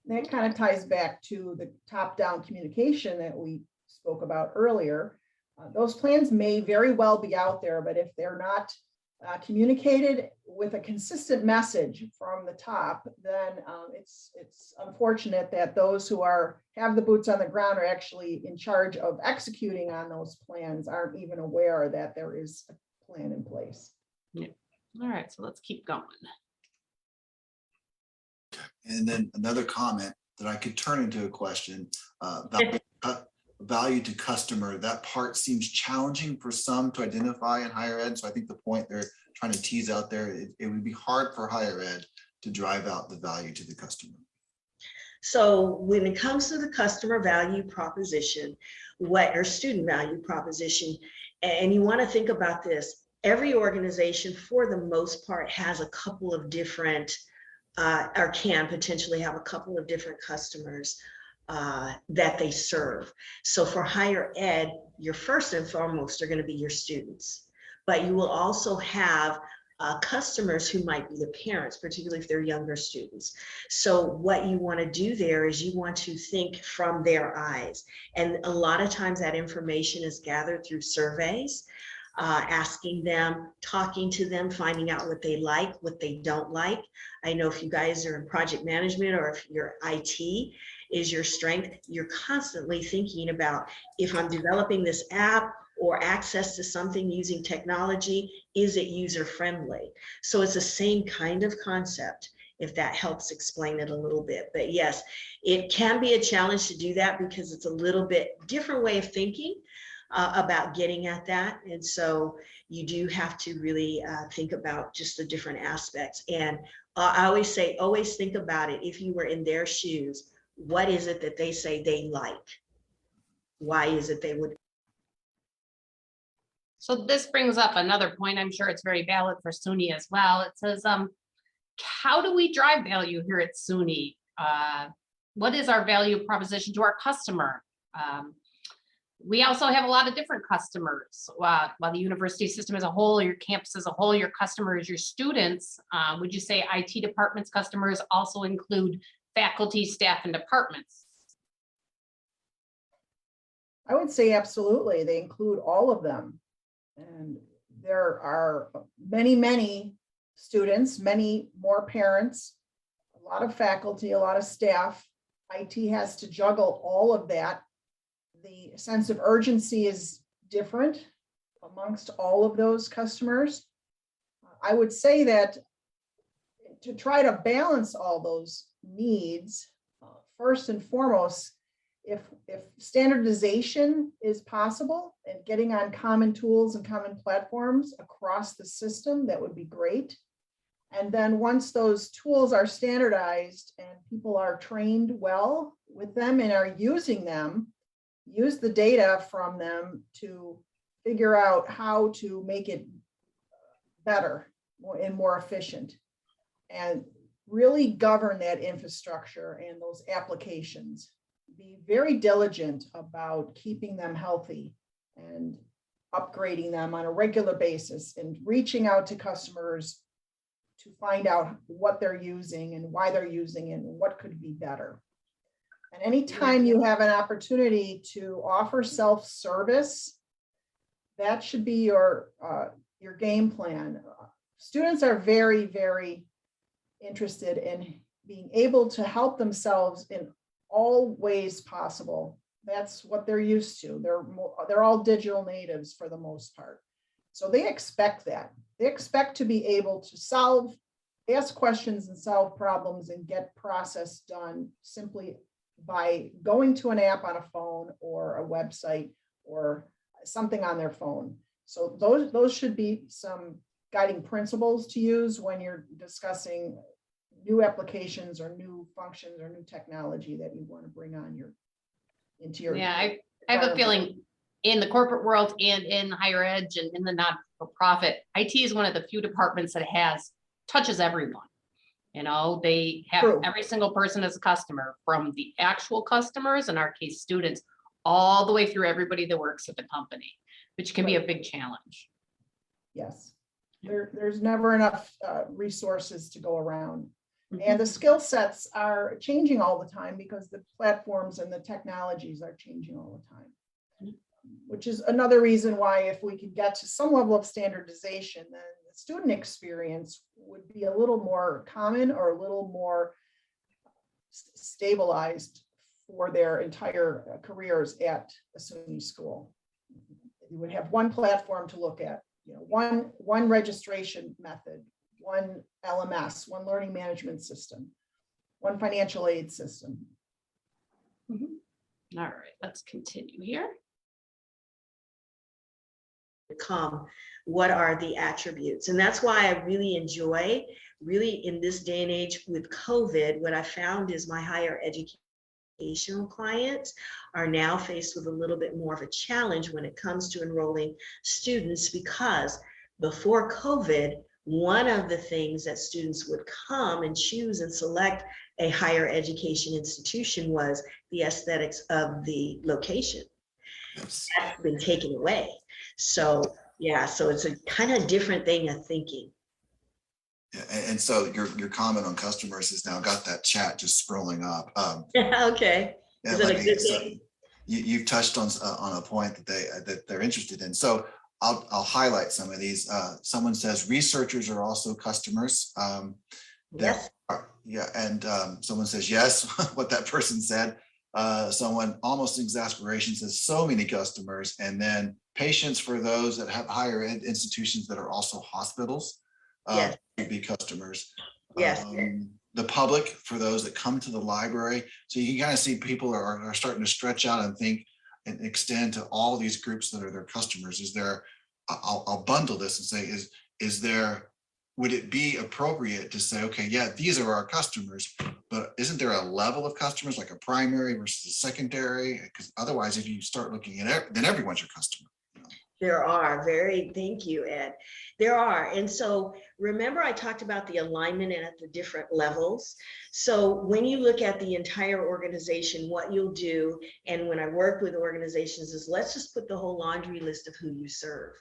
that kind of ties back to the top-down communication that we spoke about earlier. Those plans may very well be out there, but if they're not communicated with a consistent message from the top, then it's unfortunate that those who have the boots on the ground are actually in charge of executing on those plans aren't even aware that there is a plan in place. yeah. All right, so let's keep going. And then another comment that I could turn into a question about value to customer. That part seems challenging for some to identify in higher ed. So I think the point they're trying to tease out there, it would be hard for higher ed to drive out the value to the customer. So when it comes to the customer value proposition, or student value proposition, and you want to think about this, every organization, for the most part, has a couple of different, or can potentially have a couple of different customers that they serve. So for higher ed, your first and foremost are going to be your students, but you will also have customers who might be the parents, particularly if they're younger students. So what you want to do there is you want to think from their eyes. And a lot of times that information is gathered through surveys, asking them, talking to them, finding out what they like, what they don't like. I know if you guys are in project management or if your IT is your strength, you're constantly thinking about, if I'm developing this app or access to something using technology, is it user friendly? So it's the same kind of concept, if that helps explain it a little bit. But yes, it can be a challenge to do that because it's a little bit different way of thinking about getting at that. And so you do have to really think about just the different aspects. And I always say, always think about it. If you were in their shoes, what is it that they say they like? Why is it they would? So this brings up another point. I'm sure it's very valid for SUNY as well. It says, how do we drive value here at SUNY? What is our value proposition to our customer? We also have a lot of different customers. While the university system as a whole, your campus as a whole, your customers, your students, would you say IT departments customers also include faculty, staff, and departments? I would say absolutely. They include all of them. And there are many, many students, many more parents, a lot of faculty, a lot of staff. IT has to juggle all of that. The sense of urgency is different amongst all of those customers. I would say that to try to balance all those needs, first and foremost, if standardization is possible and getting on common tools and common platforms across the system, that would be great. And then once those tools are standardized and people are trained well with them and are using them, use the data from them to figure out how to make it better and more efficient, and really govern that infrastructure and those applications. Be very diligent about keeping them healthy and upgrading them on a regular basis and reaching out to customers to find out what they're using and why they're using it and what could be better. And anytime you have an opportunity to offer self-service, that should be your game plan. Students are very, very interested in being able to help themselves in all ways possible. That's what they're used to. They're all digital natives for the most part. So they expect that. They expect to be able to ask questions and solve problems and get process done simply by going to an app on a phone or a website or something on their phone. So those should be some guiding principles to use when you're discussing new applications or new functions or new technology that you want to bring on into your. Yeah, I have a feeling in the corporate world and in higher ed and in the not-for-profit, IT is one of the few departments that touches everyone. You know, they have True. Every single person as a customer, from the actual customers, in our case, students, all the way through everybody that works at the company, which can be a big challenge. Yes, there's never enough resources to go around. And the skill sets are changing all the time because the platforms and the technologies are changing all the time, which is another reason why if we could get to some level of standardization, then the student experience would be a little more common or a little more stabilized for their entire careers at a SUNY school. You would have one platform to look at, one registration method, one LMS, one learning management system, one financial aid system. All right, let's continue here. What are the attributes? And that's why I really enjoy, in this day and age with COVID, what I found is my higher educational clients are now faced with a little bit more of a challenge when it comes to enrolling students, because Before COVID, one of the things that students would come and choose and select a higher education institution was the aesthetics of the location. Yes. That's been taken away. So yeah, so it's a kind of different thing of thinking. Yeah, and so your comment on customers has now got that chat just scrolling up. Okay. And Is it a good so thing? you've touched on a point that they're interested in. So I'll highlight some of these. Someone says researchers are also customers. Yes. Yeah, and someone says yes, what that person said. Someone almost exasperation says so many customers, and then patients for those that have higher ed institutions that are also hospitals. Yes. Be customers. Yes. The public for those that come to the library. So you can kind of see people are starting to stretch out and think and extend to all these groups that are their customers. Is there, I'll bundle this and say, is there, would it be appropriate to say, okay, yeah, these are our customers, but isn't there a level of customers like a primary versus a secondary? Because otherwise, if you start looking at it, then everyone's your customer. There are thank you, Ed. There are. And so remember I talked about the alignment and at the different levels. So when you look at the entire organization, what you'll do, and when I work with organizations is let's just put the whole laundry list of who you serve.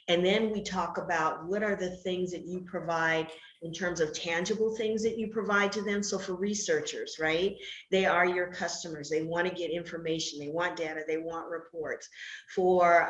And then we talk about what are the things that you provide in terms of tangible things that you provide to them. So for researchers, right? They are your customers. They want to get information. They want data. They want reports. For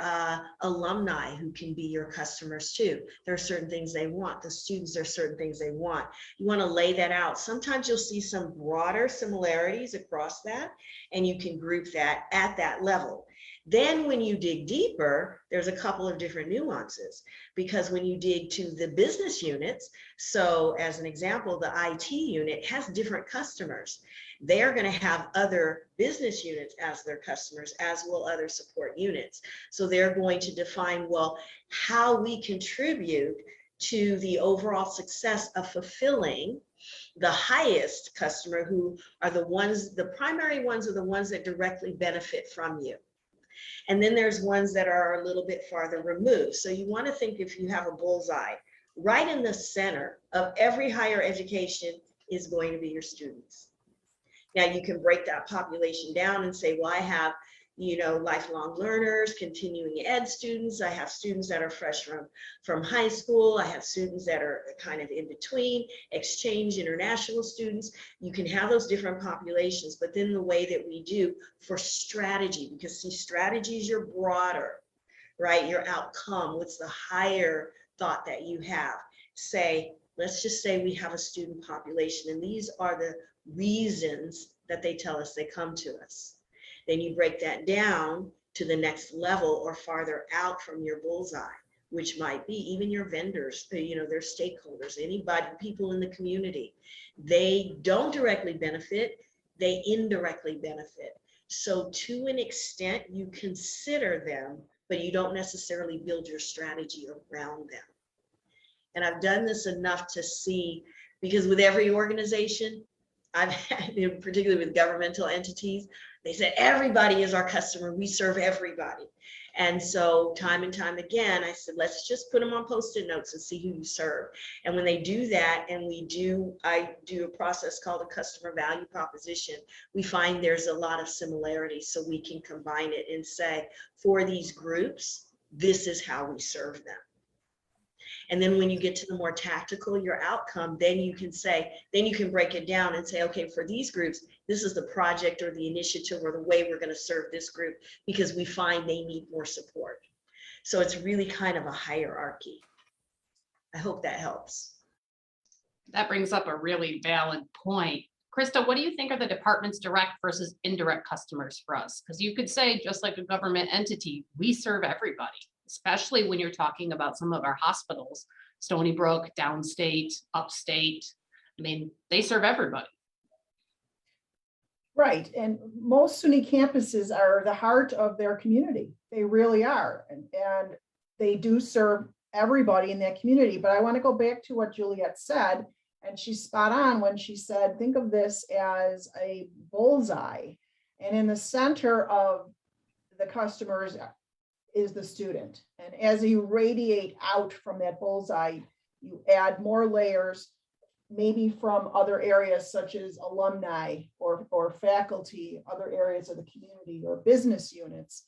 alumni who can be your customers too. There are certain things they want. The students, there are certain things they want. You want to lay that out. Sometimes you'll see some broader similarities across that, and you can group that at that level. Then when you dig deeper, there's a couple of different nuances, because when you dig to the business units, so as an example, the IT unit has different customers. They're going to have other business units as their customers, as will other support units. So they're going to define, well, how we contribute to the overall success of fulfilling the highest customer, who are the ones, the primary ones are the ones that directly benefit from you. And then there's ones that are a little bit farther removed. So you want to think, if you have a bullseye, right in the center of every higher education is going to be your students. Now you can break that population down and say, well, I have, lifelong learners, continuing ed students. I have students that are fresh from high school. I have students that are kind of in between, exchange international students. You can have those different populations, but then the way that we do for strategy, because see, strategy is your broader, right? Your outcome, what's the higher thought that you have? Say, let's just say we have a student population, and these are the reasons that they tell us they come to us. Then you break that down to the next level or farther out from your bullseye, which might be even your vendors, their stakeholders, anybody, people in the community. They don't directly benefit, they indirectly benefit. So to an extent, you consider them, but you don't necessarily build your strategy around them. And I've done this enough to see, because with every organization, I've had, particularly with governmental entities, they said, everybody is our customer. We serve everybody. And so time and time again, I said, let's just put them on Post-it notes and see who you serve. And when they do that, and I do a process called a customer value proposition, we find there's a lot of similarities. So we can combine it and say, for these groups, this is how we serve them. And then when you get to the more tactical, your outcome, then you can break it down and say, okay, for these groups, this is the project or the initiative or the way we're going to serve this group, because we find they need more support. So it's really kind of a hierarchy. I hope that helps. That brings up a really valid point. Christa, what do you think are the department's direct versus indirect customers for us? Because you could say, just like a government entity, we serve everybody, especially when you're talking about some of our hospitals, Stony Brook, downstate, upstate. I mean, they serve everybody. Right, and most SUNY campuses are the heart of their community. They really are, and they do serve everybody in that community. But I want to go back to what Juliette said, and she's spot on when she said, think of this as a bullseye, and in the center of the customers is the student. And as you radiate out from that bullseye, you add more layers, maybe from other areas such as alumni or faculty, other areas of the community or business units.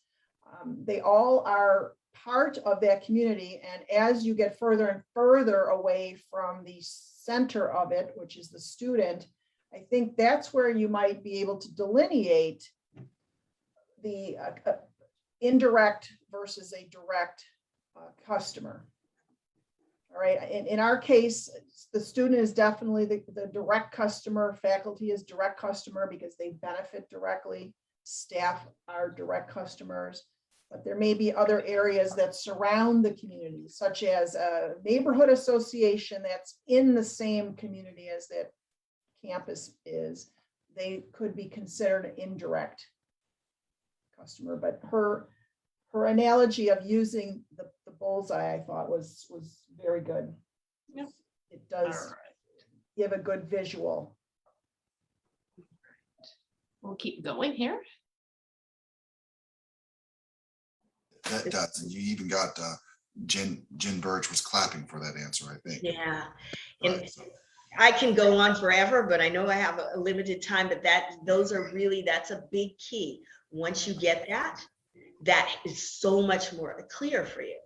They all are part of that community. And as you get further and further away from the center of it, which is the student, I think that's where you might be able to delineate the indirect versus a direct customer. All right, in our case, the student is definitely the direct customer, faculty is direct customer because they benefit directly, staff are direct customers, but there may be other areas that surround the community, such as a neighborhood association that's in the same community as that campus is. They could be considered an indirect customer, but her analogy of using the bullseye, I thought was very good. Yep. It does All right. give a good visual. We'll keep going here. That does, and you even got Jen Birch was clapping for that answer, I think. Yeah, and Right, so, I can go on forever, but I know I have a limited time, but those are really, that's a big key. Once you get that, that is so much more clear for you.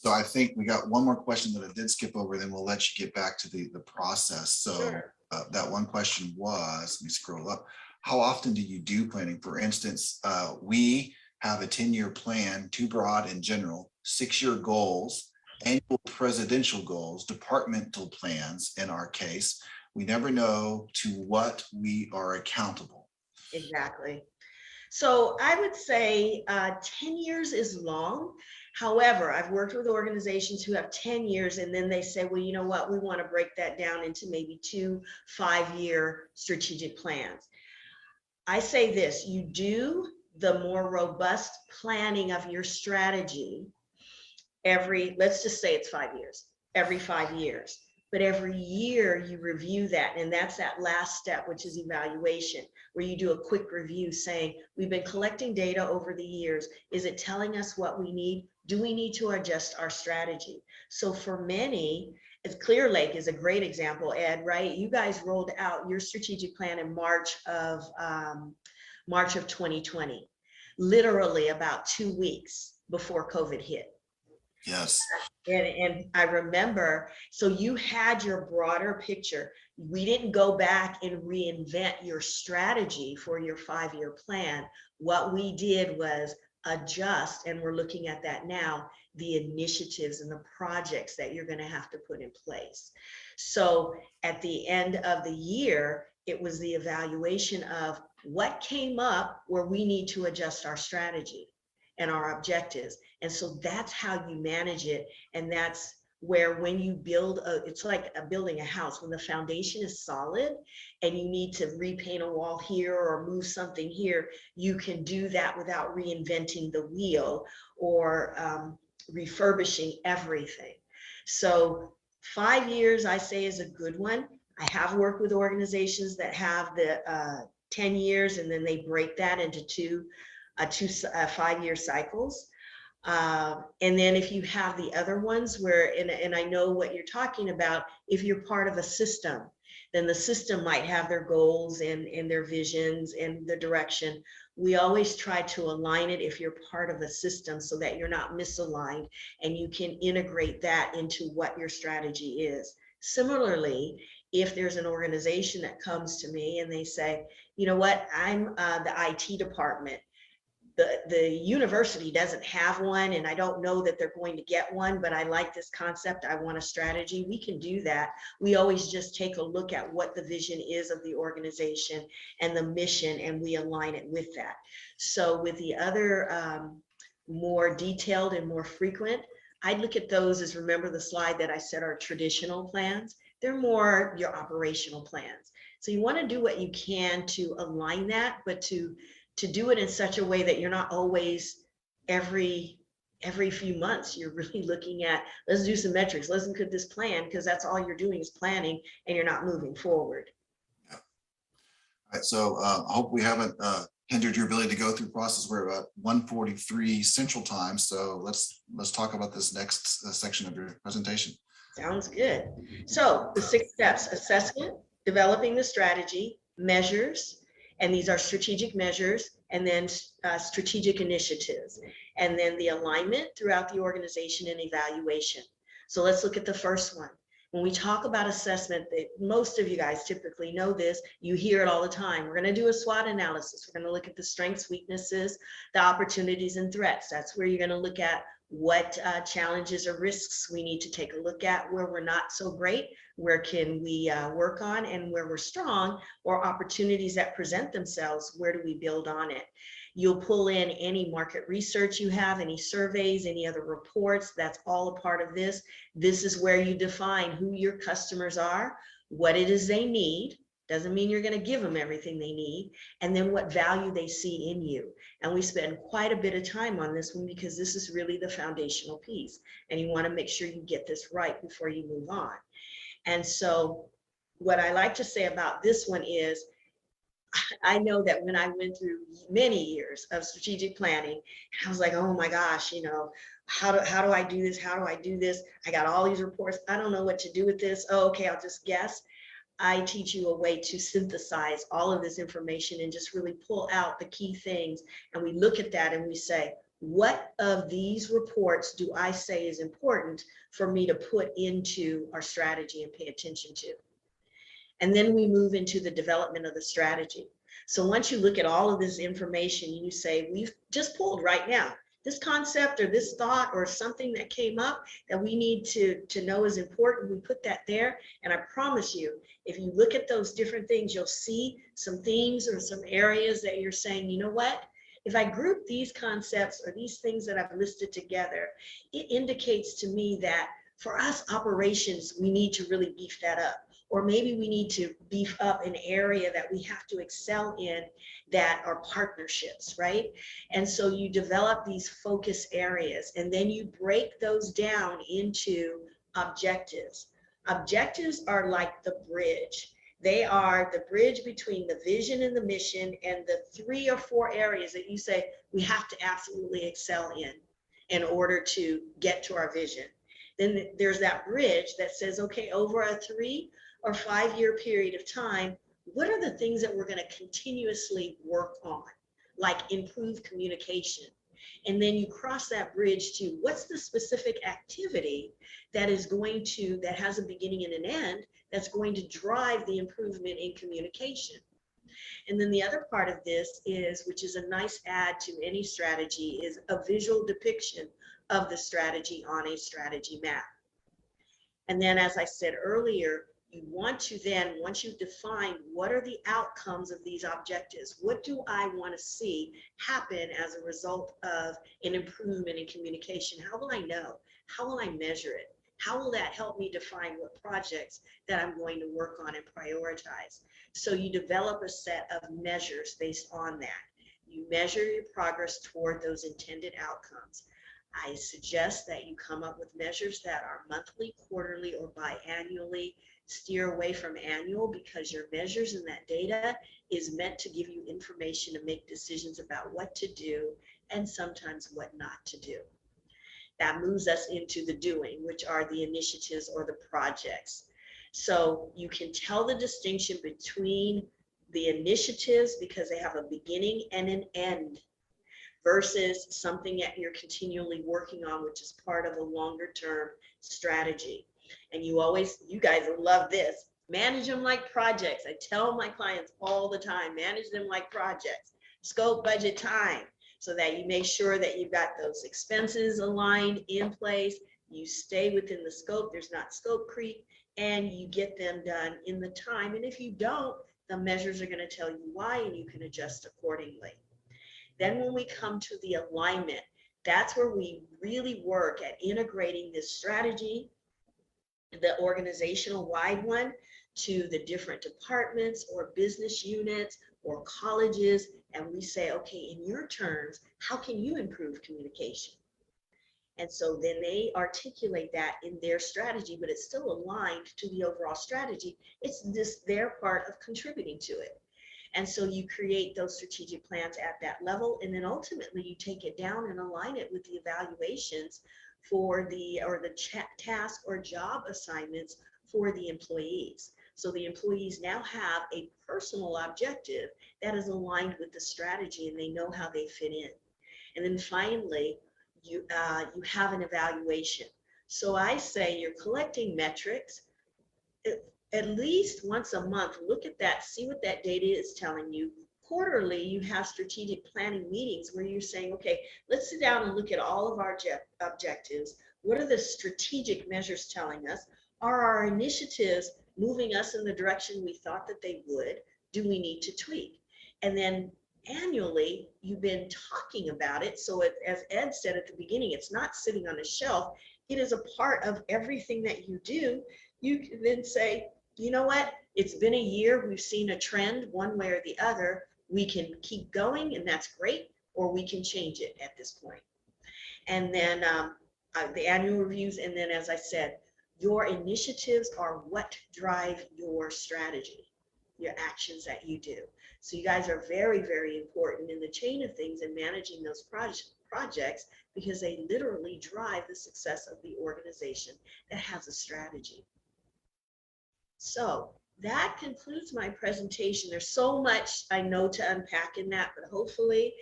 so I think we got one more question that I did skip over, then we'll let you get back to the process. So Sure. that one question was, let me scroll up. How often do you do planning? For instance, we have a 10-year plan, too broad in general, 6-year goals, annual presidential goals, departmental plans in our case. We never know to what we are accountable. Exactly. So I would say 10 years is long. However, I've worked with organizations who have 10 years and then they say, well, you know what, we want to break that down into maybe 2 5-year strategic plans. I say this, you do the more robust planning of your strategy let's just say it's 5 years, every 5 years. But every year you review that, and that's that last step, which is evaluation, where you do a quick review saying, we've been collecting data over the years. Is it telling us what we need? Do we need to adjust our strategy? So for many, Clear Lake is a great example, Ed, right? You guys rolled out your strategic plan in March of 2020, literally about 2 weeks before COVID hit. Yes. And I remember, so you had your broader picture. We didn't go back and reinvent your strategy for your 5-year plan. What we did was adjust, and we're looking at that now, the initiatives and the projects that you're going to have to put in place. So at the end of the year, it was the evaluation of what came up where we need to adjust our strategy and our objectives. And so that's how you manage it. And that's where when you build it's like building a house. When the foundation is solid and you need to repaint a wall here or move something here, you can do that without reinventing the wheel or refurbishing everything. So 5 years, I say, is a good one. I have worked with organizations that have the 10 years and then they break that into 2 5-year cycles. And then if you have the other ones where, and I know what you're talking about, if you're part of a system, then the system might have their goals and their visions and the direction. We always try to align it if you're part of a system so that you're not misaligned and you can integrate that into what your strategy is. Similarly, if there's an organization that comes to me and they say, you know what, I'm the IT department. The university doesn't have one, and I don't know that they're going to get one, but I like this concept. I want a strategy. We can do that. We always just take a look at what the vision is of the organization and the mission, and we align it with that. So with the other more detailed and more frequent, I'd look at those as, remember the slide that I said are traditional plans? They're more your operational plans. So you want to do what you can to align that, but to do it in such a way that you're not always every few months, you're really looking at, let's do some metrics, let's look at this plan, because that's all you're doing is planning and you're not moving forward. All right, so I hope we haven't hindered your ability to go through process. We're about 1:43 Central Time. So let's talk about this next section of your presentation. Sounds good. So the 6 steps: assessment, developing the strategy, measures, and these are strategic measures, and then strategic initiatives, and then the alignment throughout the organization and evaluation. So let's look at the first one. When we talk about assessment, most of you guys typically know this, you hear it all the time. We're going to do a SWOT analysis. We're going to look at the strengths, weaknesses, the opportunities and threats. That's where you're going to look at what challenges or risks we need to take a look at, where we're not so great, where can we work on, and where we're strong, or opportunities that present themselves, where do we build on it? You'll pull in any market research you have, any surveys, any other reports. That's all a part of this. This is where you define who your customers are, what it is they need. Doesn't mean you're going to give them everything they need, and then what value they see in you. And we spend quite a bit of time on this one because this is really the foundational piece, and you want to make sure you get this right before you move on. And so what I like to say about this one is, I know that when I went through many years of strategic planning, I was like, oh my gosh, you know, how do I do this? How do I do this? I got all these reports. I don't know what to do with this. Oh, okay, I'll just guess. I teach you a way to synthesize all of this information and just really pull out the key things. And we look at that and we say, what of these reports do I say is important for me to put into our strategy and pay attention to? And then we move into the development of the strategy. So once you look at all of this information, you say, we've just pulled right now, this concept or this thought or something that came up that we need to know is important, we put that there. And I promise you, if you look at those different things, you'll see some themes or some areas that you're saying, you know what? If I group these concepts or these things that I've listed together, it indicates to me that for us operations, we need to really beef that up. Or maybe we need to beef up an area that we have to excel in that are partnerships, right? And so you develop these focus areas and then you break those down into objectives. Objectives are like the bridge. They are the bridge between the vision and the mission and the 3 or 4 areas that you say we have to absolutely excel in order to get to our vision. Then there's that bridge that says, okay, over a 3 or 5 year period of time, what are the things that we're going to continuously work on, like improve communication? And then you cross that bridge to what's the specific activity that is going to, that has a beginning and an end, that's going to drive the improvement in communication. And then the other part of this is, which is a nice add to any strategy, is a visual depiction of the strategy on a strategy map. And then, as I said earlier, you want to then, once you've defined what are the outcomes of these objectives, what do I want to see happen as a result of an improvement in communication? How will I know? How will I measure it? How will that help me define what projects that I'm going to work on and prioritize? So you develop a set of measures based on that. You measure your progress toward those intended outcomes. I suggest that you come up with measures that are monthly, quarterly, or biannually. Steer away from annual because your measures and that data is meant to give you information to make decisions about what to do and sometimes what not to do. That moves us into the doing, which are the initiatives or the projects. So you can tell the distinction between the initiatives because they have a beginning and an end versus something that you're continually working on, which is part of a longer term strategy. And you guys love this, manage them like projects. I tell my clients all the time, manage them like projects, scope, budget, time, so that you make sure that you've got those expenses aligned in place, you stay within the scope, there's not scope creep, and you get them done in the time. And if you don't, the measures are going to tell you why, and you can adjust accordingly. Then when we come to the alignment, that's where we really work at integrating this strategy, the organizational wide one, to the different departments or business units or colleges. And we say, okay, in your terms, how can you improve communication? And so then they articulate that in their strategy, but it's still aligned to the overall strategy. It's just their part of contributing to it. And so you create those strategic plans at that level, and then ultimately you take it down and align it with the evaluations for the task or job assignments for the employees. So the employees now have a personal objective that is aligned with the strategy, and they know how they fit in. And then finally, you have an evaluation. So I say you're collecting metrics. At least once a month, look at that, see what that data is telling you. Quarterly, you have strategic planning meetings where you're saying, okay, let's sit down and look at all of our objectives. What are the strategic measures telling us? Are our initiatives moving us in the direction we thought that they would? Do we need to tweak? And then annually, you've been talking about it. So as Ed said at the beginning, it's not sitting on a shelf. It is a part of everything that you do. You can then say, you know what? It's been a year. We've seen a trend one way or the other. We can keep going, and that's great, or we can change it at this point. And then the annual reviews. And then, as I said, your initiatives are what drive your strategy, your actions that you do. So you guys are very, very important in the chain of things and managing those projects, because they literally drive the success of the organization that has a strategy. So that concludes my presentation. There's so much I know to unpack in that, but hopefully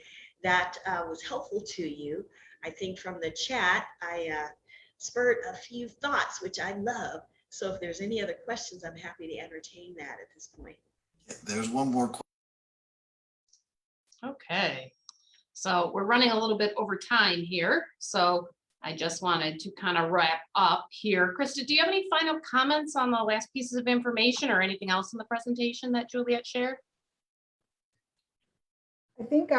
that was helpful to you. I think from the chat, I spurred a few thoughts, which I love. So if there's any other questions, I'm happy to entertain that at this point. There's one more question. Okay, so we're running a little bit over time here, so I just wanted to kind of wrap up here. Christa, do you have any final comments on the last pieces of information or anything else in the presentation that Juliette shared? I think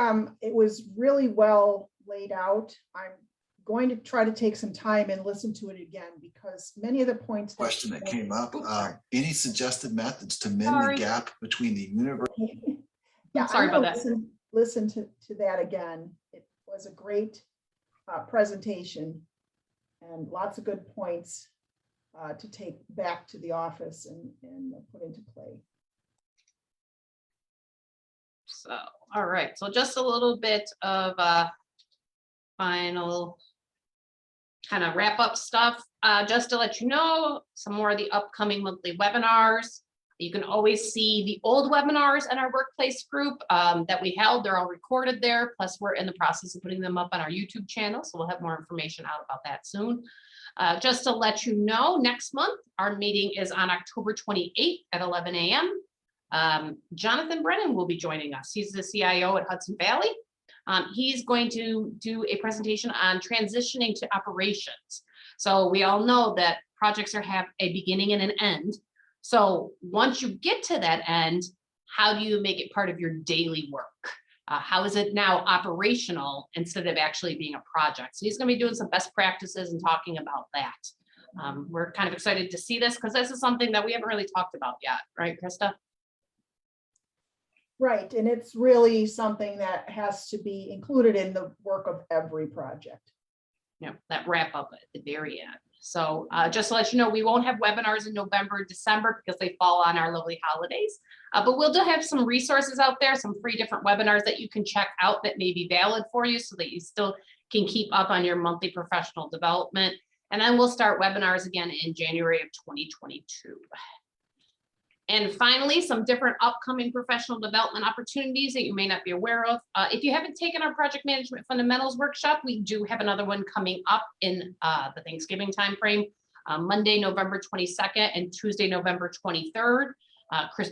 it was really well laid out. I'm going to try to take some time and listen to it again, because many of the points. Question that came up, any suggested methods to mend Sorry. the gap between the university? Yeah, Sorry I'm gonna about that. Listen to that again. It was a great presentation and lots of good points to take back to the office and put into play. So, all right, so just a little bit of final kind of wrap up stuff. Just to let you know, some more of the upcoming monthly webinars. You can always see the old webinars in our workplace group that we held. They're all recorded there. Plus, we're in the process of putting them up on our YouTube channel. So we'll have more information out about that soon. Just to let you know, next month, our meeting is on October 28th at 11 a.m. Jonathan Brennan will be joining us. He's the CIO at Hudson Valley. He's going to do a presentation on transitioning to operations. So we all know that projects have a beginning and an end. So once you get to that end, how do you make it part of your daily work? How is it now operational instead of actually being a project? So he's going to be doing some best practices and talking about that. We're kind of excited to see this because this is something that we haven't really talked about yet, right, Christa? Right, and it's really something that has to be included in the work of every project. Yeah, that wrap up at the very end. So just to let you know, we won't have webinars in November and December because they fall on our lovely holidays. But we'll do have some resources out there, some free different webinars that you can check out that may be valid for you so that you still can keep up on your monthly professional development. And then we'll start webinars again in January of 2022. And finally, some different upcoming professional development opportunities that you may not be aware of. If you haven't taken our project management fundamentals workshop, we do have another one coming up in the Thanksgiving timeframe, Monday, November 22nd and Tuesday, November 23rd.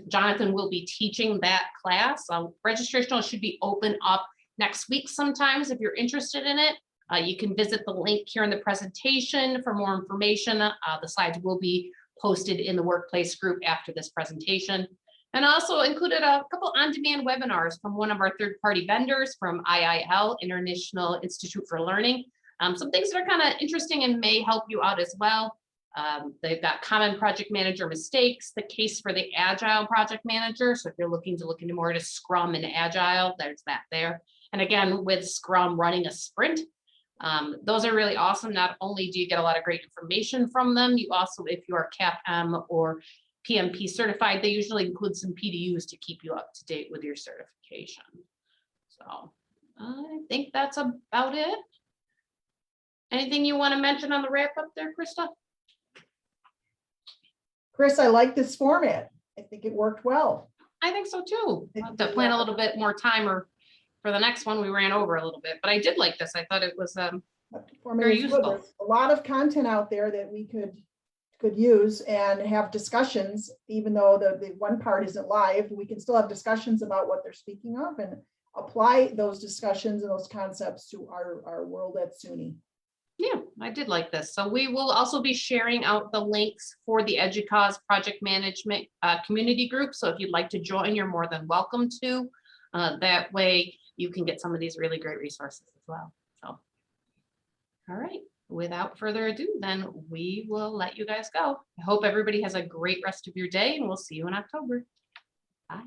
Jonathan will be teaching that class. Registration should be open up next week sometimes if you're interested in it. You can visit the link here in the presentation for more information. The slides will be posted in the workplace group after this presentation. And also included a couple on-demand webinars from one of our third-party vendors from IIL, International Institute for Learning. Some things that are kind of interesting and may help you out as well. They've got common project manager mistakes, the case for the agile project manager. So if you're looking to look into more to Scrum and Agile, there's that there. And again, with Scrum running a sprint, those are really awesome. Not only do you get a lot of great information from them, you also, if you are CAPM or PMP certified. They usually include some PDUs to keep you up to date with your certification. So I think that's about it. Anything you want to mention on the wrap up there, Christa? Chris, I like this format. I think it worked well. I think so too. We'll have to plan a little bit more time, or for the next one, we ran over a little bit, but I did like this. I thought it was Format Very is good. useful. There's a lot of content out there that we could use and have discussions, even though the one part isn't live, we can still have discussions about what they're speaking of and apply those discussions and those concepts to our world at SUNY. Yeah, I did like this. So we will also be sharing out the links for the Educause project management community group. So if you'd like to join, you're more than welcome to. That way you can get some of these really great resources as well. So, all right, without further ado, then we will let you guys go. I hope everybody has a great rest of your day, and we'll see you in October. Bye.